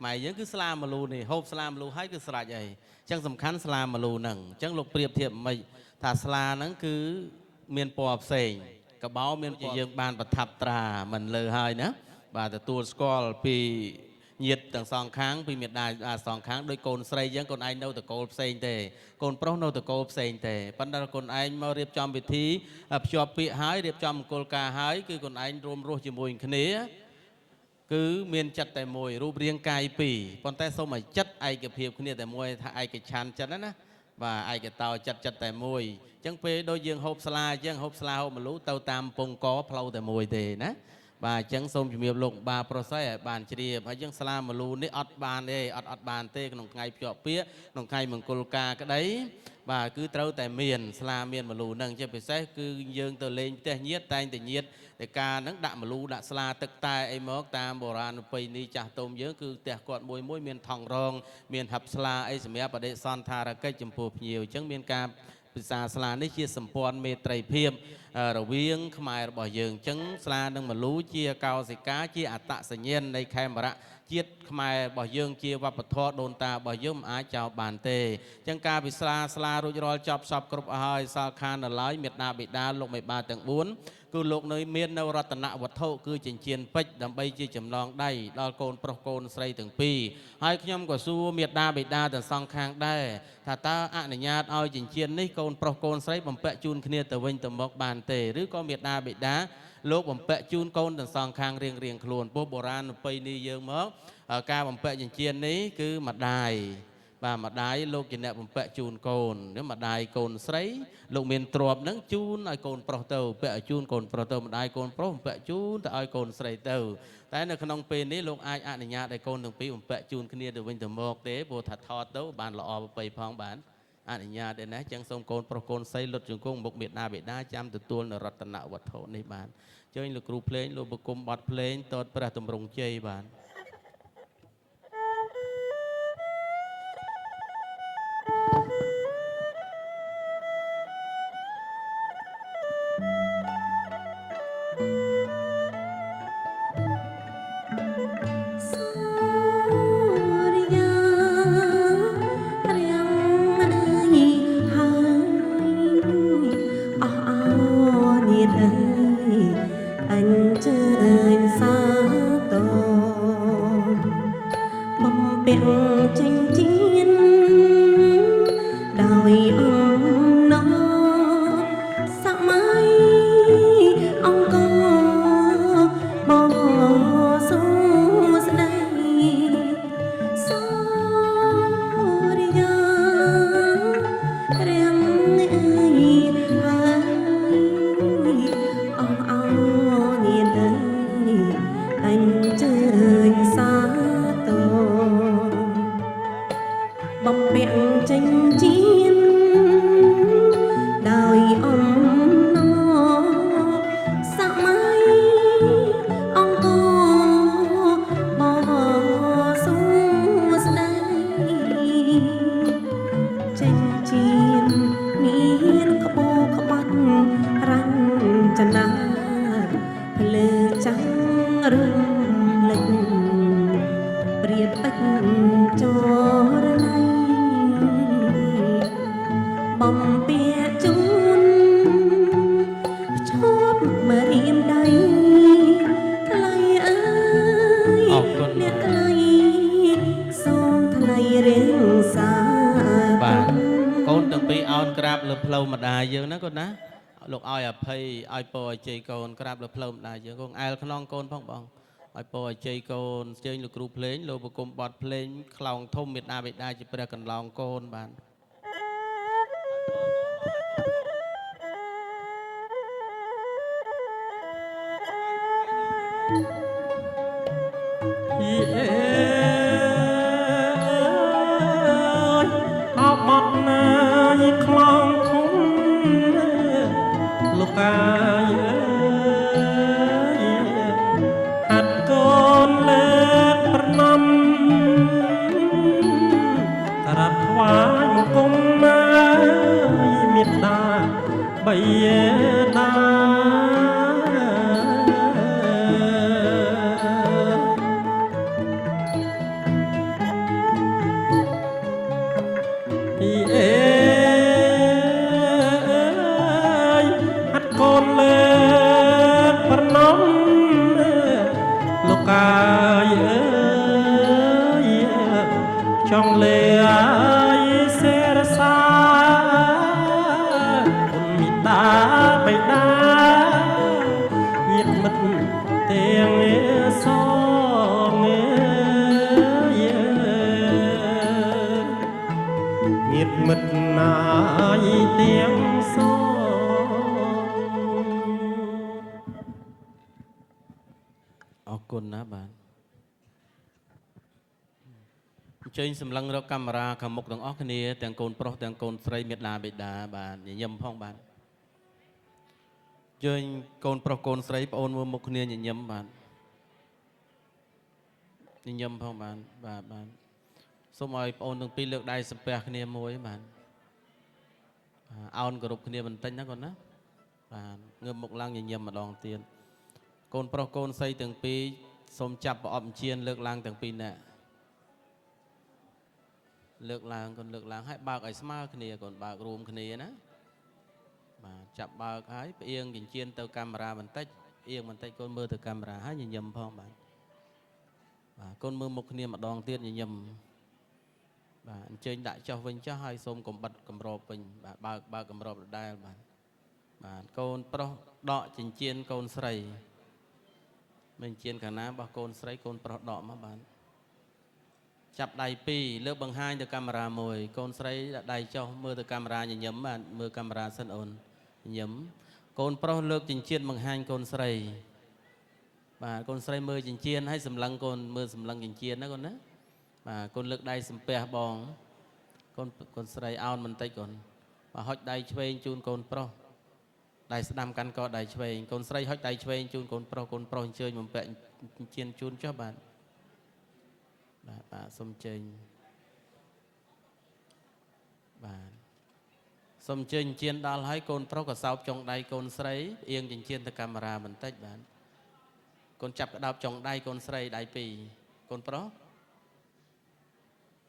ម៉ែយើងគឺស្លាមលូនេះហូបស្លាមលូហើយគឺស្រេចអីអញ្ចឹងសំខាន់ស្លាមលូហ្នឹងអញ្ចឹងលោកប្រៀបធៀបមិនថាស្លាហ្នឹងគឺមានពណ៌ផ្សេងកបោមានជាយើងបានប្រថាប់ត្រាមិនលើហើយណាបាទទទួលស្គាល់ពីញាតិទាំងសងខាងពីមេដាសងខាងដោយកូនស្រីយើងកូនឯងនៅតកូលផ្សេងទេកូនប្រុសនៅតកូលផ្សេងទេប៉ុន្តែកូនឯងមករៀបចំពិធីភ្ជាប់ពាក្យហើយរៀបចំមង្គលការហើយគឺកូនឯងរួមរស់ជាមួយគ្នាគឺមានចិត្តតែមួយរូបរាងកាយពីរប៉ុន្តែសូមឲ្យចិត្តឯកភាពគ្នាតែមួយថាឯកច្ឆន្ទចិត្តណាបាទឯកតោចិត្តតែមួយអញ្ចឹងពេលដូចយើងហូបស្លាអញ្ចឹងហូបស្លាហូបមលូទៅតាមពងកផ្លូវតែមួយទេណាបាទអញ្ចឹងសូមជំរាបលោកបាប្រុសឲ្យបានជ្រាបហើយយើងស្លាមលូនេះអត់បានទេអត់បានទេក្នុងថ្ងៃភ្ជាប់ពាក្យក្នុងថ្ងៃមង្គលការក្តីបាទគឺត្រូវតែមានស្លាមានមលូនឹងជាពិសេសគឺយើងទៅលេងផ្ទះញាតិតែងតែញាតិតែការហ្នឹងដាក់មលូដាក់ស្លាទឹកតែអីមកតាមបុរាណប្រពៃណីចាស់ទុំយើងគឺផ្ទះគាត់មួយមានថង់រងមានហັບស្លាអីសម្រាប់បដិសន្ធារកិច្ចចំពោះភ្ញៀវអញ្ចឹងមានការភាសាស្លានេះជាសម្ព័ន្ធមេត្រីភាពរវាងខ្មែររបស់យើងអញ្ចឹងស្លានឹងមលូជាកោសិកាជាអត្តសញ្ញាណនៃខេមរៈជាតិខ្មែររបស់យើងជាវប្បធម៌ដូនតារបស់យើងមិនអាចចោលបានទេអញ្ចឹងការពិសាស្លារួចរាល់ចប់សពគ្រប់អស់ហើយសល់ខាននៅឡើយមេត្តាបិតាលោកមេបាទាំង4គឺលោកនៅមាននៅរតនវត្ថុគឺចិញ្ចៀនពេជ្រដើម្បីជាចំណងដៃដល់កូនប្រុសកូនស្រីទាំងពីរហើយខ្ញុំក៏សួរមេត្តាបិតាទាំងសងខាងដែរថាតើអនុញ្ញាតឲ្យចិញ្ចៀននេះកូនប្រុសកូនស្រីបំពាក់ជូនគ្នាទៅវិញទៅមកបានទេឬក៏មេត្តាបិតាលោកបំពាក់ជូនកូនទាំងសងខាងរៀងខ្លួនពោះបុរាណប្រពៃណីយើងមកការបំពាក់ចិញ្ចៀននេះគឺម្ដាយបាទម្ដាយលោកជាអ្នកបំពាក់ជូនកូននេះម្ដាយកូនស្រីលោកមានទ្រព្យហ្នឹងជូនឲ្យកូនប្រុសទៅពាក់ឲ្យជូនកូនប្រុសទៅម្ដាយកូនប្រុសបំពាក់ជូនទៅឲ្យកូនស្រីទៅតែនៅក្នុងពេលនេះលោកអាចអនុញ្ញាតឲ្យកូនទាំងពីរបំពាក់ជូនគ្នាទៅវិញទៅមកទេព្រោះថាថតទៅបានល្អប្រពៃផងបានអនុញ្ញាតទេណាចឹងសូមកូនប្រុសកូនស្រីលុតជង្គង់មុខមេដាបេដាចាំទទួលនៅរតនវត្ថុនេះបានអញ្ជើញលោកគ្រូភ្លេងលោកបង្គំបទភ្លេងតតព្រះតម្រង់ជ័យបាន អូនទាំងពីរអោនក្រាបលើផ្លូវម្ដាយយើងណាកូនណាលោកឲ្យអភ័យឲ្យពរឲ្យជ័យកូនក្រាបលើផ្លូវម្ដាយយើងកូនអែលខ្នងកូនផងបងឲ្យពរឲ្យជ័យកូនជើញលោកគ្រូភ្លេងលោកប្រគំបទភ្លេងខ្លោងធំមេត្តាបិតាជាព្រះកន្លងកូនបានអបអត់ណាយខ្លងធំលោកកាយហាត់កូនលើកប្រណំក្រាបថ្វាយបង្គំមេត្តាបិតាចង់លេសេរសាគុណមេត្តាបិតាញាតិមិត្តទាំងសងញាតិមិត្តណាយទាំងសងអរគុណណាបាទជើញសម្លឹងរកកាមេរ៉ាខាងមុខទាំងអស់គ្នាទាំងកូនប្រុសទាំងកូនស្រីមេត្តាបិតាបាទញញឹមផងបាទជើញកូនប្រុសកូនស្រីប្អូនមើលមុខគ្នាញញឹមបាទញញឹមផងបាទបាទសូមឲ្យប្អូនទាំងពីរលើកដៃសំពះគ្នាមួយបាទអោនគោរពគ្នាបន្តិចណាកូនណាបាទងើបមុខឡើងញញឹមម្ដងទៀតកូនប្រុសកូនស្រីទាំងពីរសូមចាប់ប្រអប់ជៀនលើកឡើងទាំងពីរនាក់លើកឡើងកូនលើកឡើងឲ្យបើកឲ្យស្មើគ្នាកូនបើករួមគ្នាណាបាទចាប់បើកហើយផ្អៀងចិញ្ចៀនទៅកាមេរ៉ាបន្តិចផ្អៀងបន្តិចកូនមើលទៅកាមេរ៉ាហើយញញឹមផងបាទកូនមើលមុខគ្នាម្ដងទៀតញញឹមបាទអញ្ជើញដាក់ចុះវិញចុះហើយសូមកំបិតកម្របវិញបាទបើកកម្របដដែលបាទកូនប្រុសដកចិញ្ចៀនកូនស្រីមិនចិញ្ចៀនខាងណារបស់កូនស្រីកូនប្រុសដកមកបាទចាប់ដៃពីរលើកបង្ហាញទៅកាមេរ៉ាមួយកូនស្រីដាក់ដៃចុះមើលទៅកាមេរ៉ាញញឹមបាទមើលកាមេរ៉ាសិនអូនញញឹមកូនប្រុសលើកចិញ្ចៀនបង្ហាញកូនស្រីបាទកូនស្រីមើលចិញ្ចៀនហើយសម្លឹងកូនមើលសម្លឹងចិញ្ចៀនណាកូនណាបាទកូនលើកដៃសំពះបងកូនស្រីអោនបន្តិចកូនបាទហុចដៃឆ្វេងជូនកូនប្រុសដៃស្ដាំកាន់កដៃឆ្វេងកូនស្រីហុចដៃឆ្វេងជូនកូនប្រុសអញ្ជើញបំពាក់ចិញ្ចៀនជូនចុះបាទសូមចេញបាទសូមចេញចិញ្ចៀនដល់ហើយកូនប្រុសក៏សោបចុងដៃកូនស្រីផ្អៀងចិញ្ចៀនទៅកាមេរ៉ាបន្តិចបាទកូនចាប់ក្តោបចុងដៃកូនស្រីដៃពីរកូនប្រុស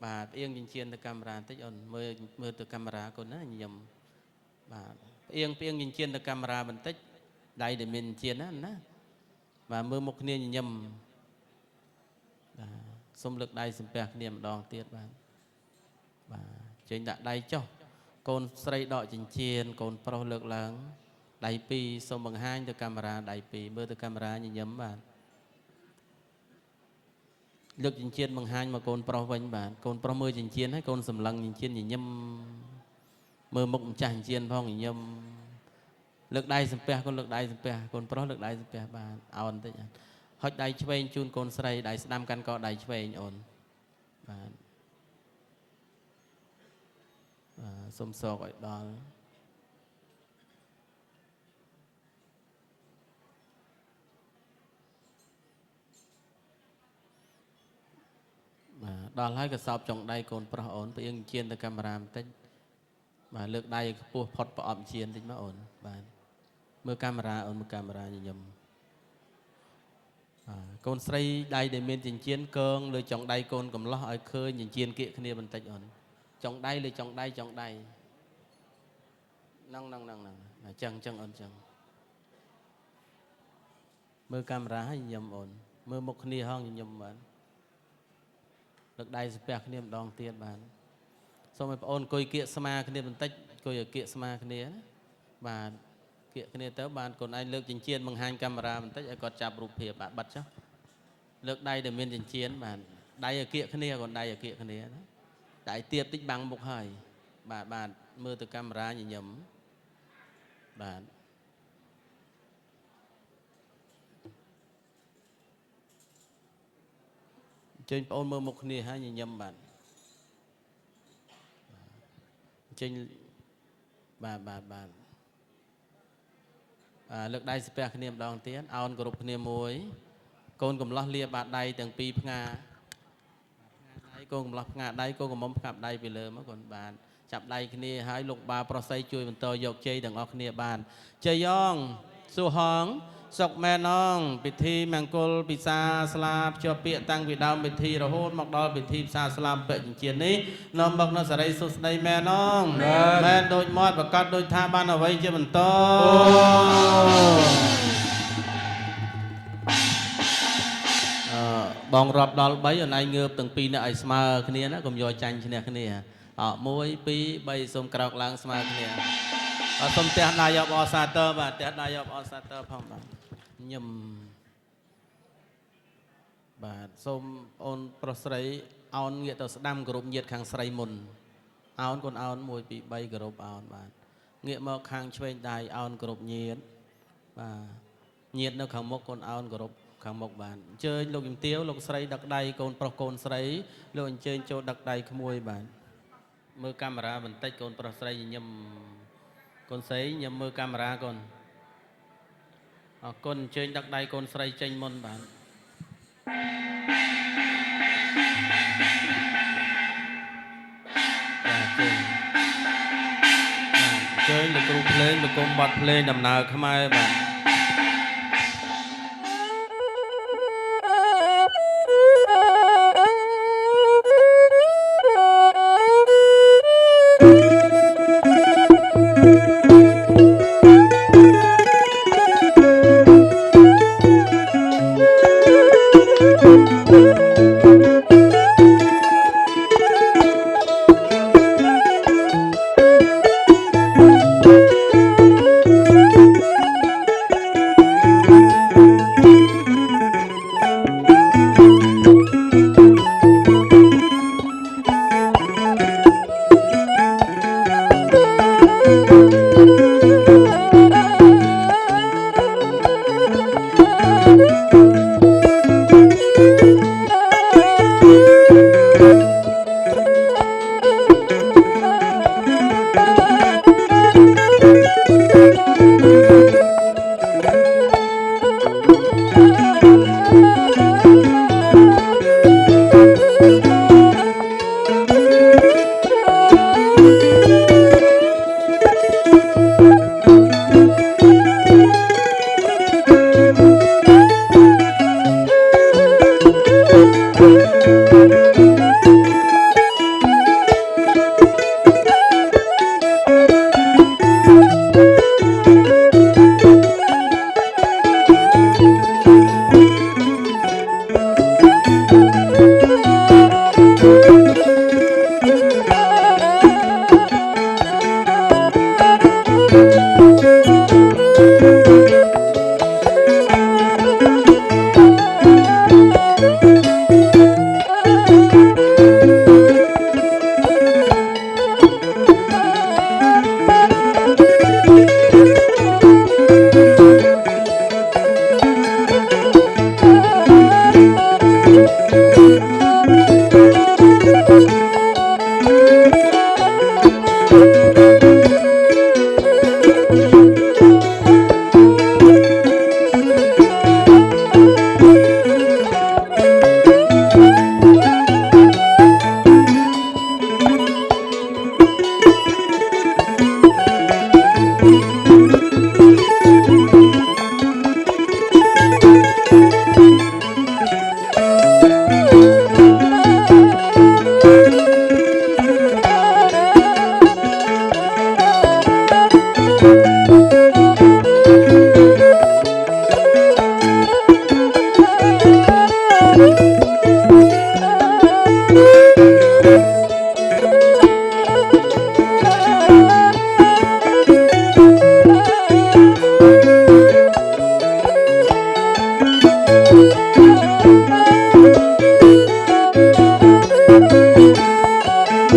បាទផ្អៀងចិញ្ចៀនទៅកាមេរ៉ាបន្តិចអូនមើលទៅកាមេរ៉ាកូនណាញញឹមបាទផ្អៀងចិញ្ចៀនទៅកាមេរ៉ាបន្តិចដៃដែលមានចិញ្ចៀនណាបាទមើលមុខគ្នាញញឹមបាទសូមលើកដៃសំពះគ្នាម្ដងទៀតបាទចេញដាក់ដៃចុះកូនស្រីដកចិញ្ចៀនកូនប្រុសលើកឡើងដៃពីរសូមបង្ហាញទៅកាមេរ៉ាដៃពីរមើលទៅកាមេរ៉ាញញឹមបាទលើកចិញ្ចៀនបង្ហាញមកកូនប្រុសវិញបាទកូនប្រុសមើលចិញ្ចៀនហើយកូនសម្លឹងចិញ្ចៀនញញឹមមើលមុខម្ចាស់ចិញ្ចៀនផងញញឹមលើកដៃសំពះកូនលើកដៃសំពះកូនប្រុសលើកដៃសំពះបាទអោនបន្តិចហុចដៃឆ្វេងជូនកូនស្រីដៃស្ដាំកាន់កដៃឆ្វេងអូនបាទសូមសោកឲ្យដល់ដល់ហើយក៏សោបចុងដៃកូនប្រុសអូនផ្អៀងជៀនទៅកាមេរ៉ាបន្តិចបាទលើកដៃខ្ពស់ផុតប្រអប់ជៀនបន្តិចមកអូនបាទមើលកាមេរ៉ាអូនមើលកាមេរ៉ាញញឹមកូនស្រីដៃដែលមានចិញ្ចៀនកងលើចុងដៃកូនកំឡោះឲ្យឃើញចិញ្ចៀនគៀកគ្នាបន្តិចអូនចុងដៃលើចុងដៃហ្នឹងអញ្ចឹងអូនអញ្ចឹងមើលកាមេរ៉ាឲ្យញញឹមអូនមើលមុខគ្នាហងញញឹមបាទលើកដៃសំពះគ្នាម្ដងទៀតបាទ សូមឲ្យបងអូនអង្គុយគៀកស្មាគ្នាបន្តិចអង្គុយឲ្យគៀកស្មាគ្នាណាបាទគៀកគ្នាទៅបានកូនឯងលើកចិញ្ចៀនបង្ហាញកាមេរ៉ាបន្តិចឲ្យគាត់ចាប់រូបភាពបាទបិទចុះលើកដៃដែលមានចិញ្ចៀនបាទដៃឲ្យគៀកគ្នាកូនដៃឲ្យគៀកគ្នាណាដៃទៀបតិចបាំងមុខហើយបាទមើលទៅកាមេរ៉ាញញឹមបាទអញ្ជើញបងអូនមើលមុខគ្នាហើយញញឹមបាទអញ្ជើញបាទលើកដៃស្ពះគ្នាម្ដងទៀតអោនគោរពគ្នាមួយកូនកំឡោះលាបាតដៃទាំងពីរផ្ងាដៃកូនកំឡោះផ្ងាដៃកូនកំមុំផ្ងាប់ដៃពីលើមកកូនបានចាប់ដៃគ្នាហើយលោកបាប្រុសស្រីជួយបន្តយកជ័យទាំងអស់គ្នាបានជ័យយ៉ងស៊ូហងសុកមែនងពិធីមង្គលពិសាស្លាភ្ជាប់ពាក្យតាំងពីដើមពិធីរហូតមកដល់ពិធីពិសាស្លាពាក់ចិញ្ចៀននេះនាំមកនៅសេរីសុខស្ដីមែនងមែនដូចមាត់ប្រកាសដូចថាបានអ្វីជាបន្តបងរាប់ដល់3អូនឯងងើបទាំងពីរនាក់ឲ្យស្មើគ្នាណាកុំយកចាញ់ឈ្នះគ្នា1 2 3សូមក្រោកឡើងស្មើគ្នាសូមផ្ទះដៃយកអសាទ័របាទផ្ទះដៃយកអសាទ័រផងបាទញឹមបាទសូមអូនប្រុសស្រីអោនងាកទៅស្ដាំគោរពញាតិខាងស្រីមុនអោនកូនអោន1 2 3គោរពអោនបាទងាកមកខាងឆ្វេងដៃអោនគោរពញាតិបាទញាតិនៅខាងមុខកូនអោនគោរពខាងមុខបានអញ្ជើញលោកជំទាវលោកស្រីដឹកដៃកូនប្រុសកូនស្រីលោកអញ្ជើញចូលដឹកដៃក្មួយបាទមើលកាមេរ៉ាបន្តិចកូនប្រុសស្រីញញឹមកូនស្រីញញឹមមើលកាមេរ៉ាកូនអរគុណអញ្ជើញដឹកដៃកូនស្រីចេញមុនបាទអញ្ជើញលោកគ្រូភ្លេងលោកគុំបត់ភ្លេងដំណើរខ្មែរបាទ អ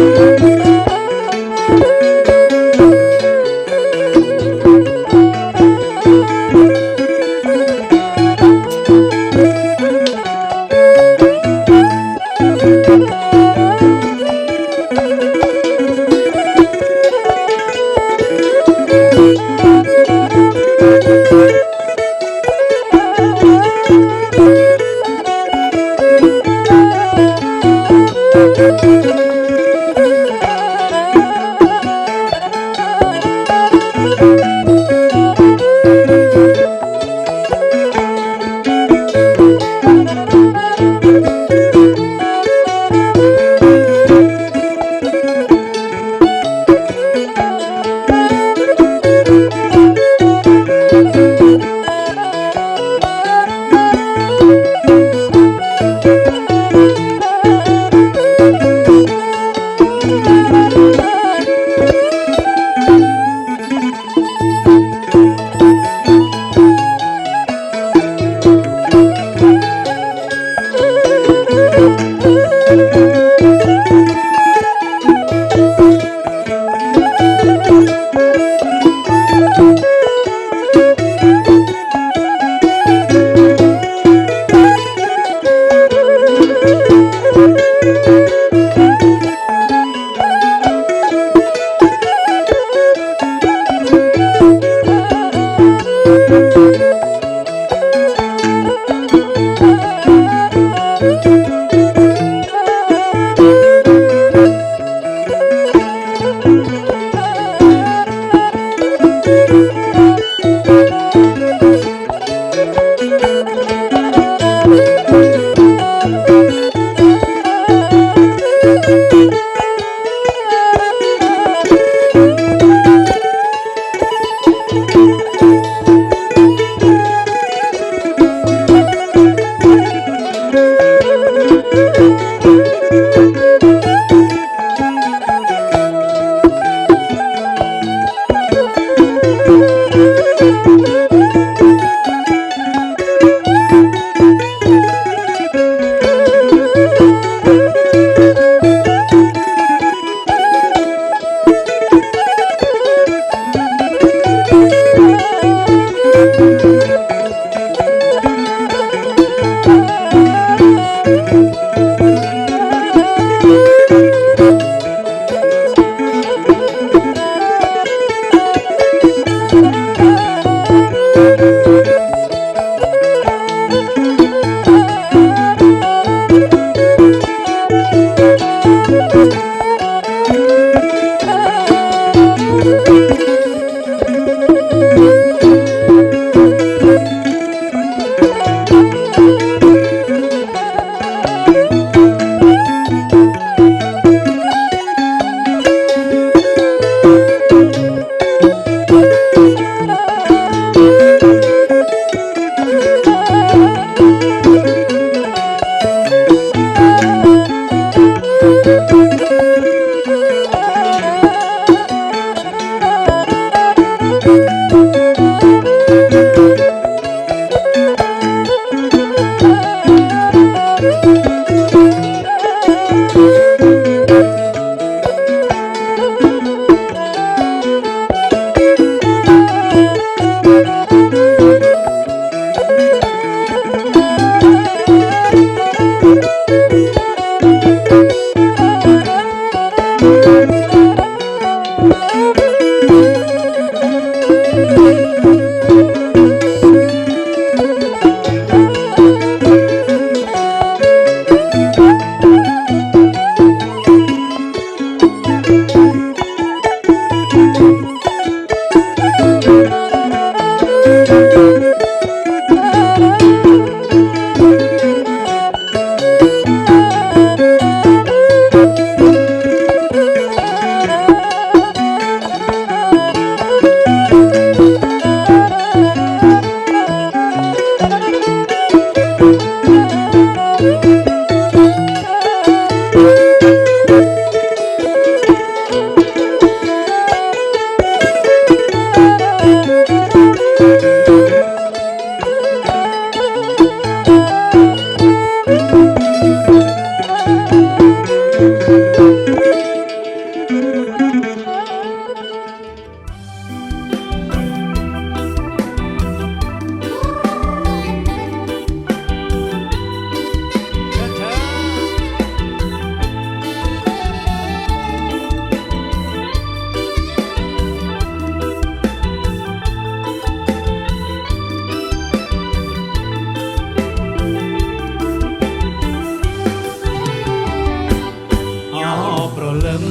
លឹង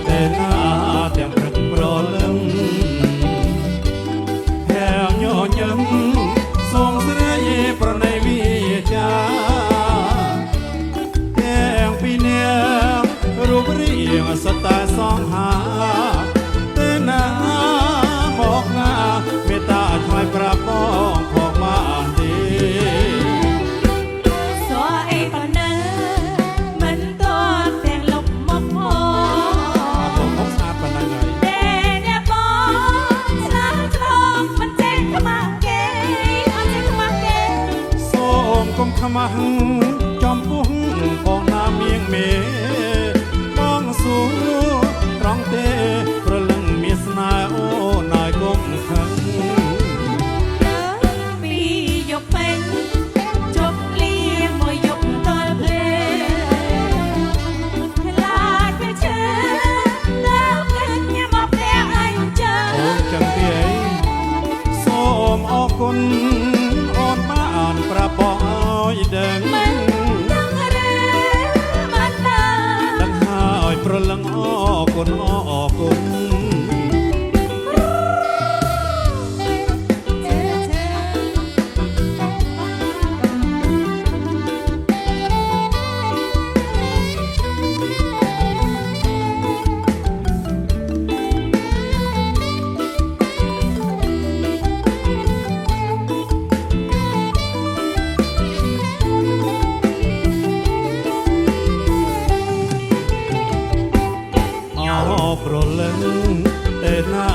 តែណាទាំងព្រឹកប្រលឹងแถวញញឹមសូមស្រីប្រណីវិចាទាំងពីរនាក់រូបរាងសតាសងហាតែណាមកណាមេត្តាឆ្លើយប្រាប់បងផងបានទេ កុំខ្មាស់ចំពោះបងណាមៀងមេបងសួរត្រង់ទេប្រលឹងមានស្នេហ៍អូនហើយកុំខឹងពីយកពេញជប់លៀមួយយកតលភ្លេខ្លាចពេលឈឺដល់ពេលញ៉ាំមកផ្ទះអញចាអូនចឹងទេអីសូមអរគុណអូនបានប្រាប់បងឲ្យដឹងដឹងហើយប្រលឹងអរគុណអរគុណប្រលឹងតែណា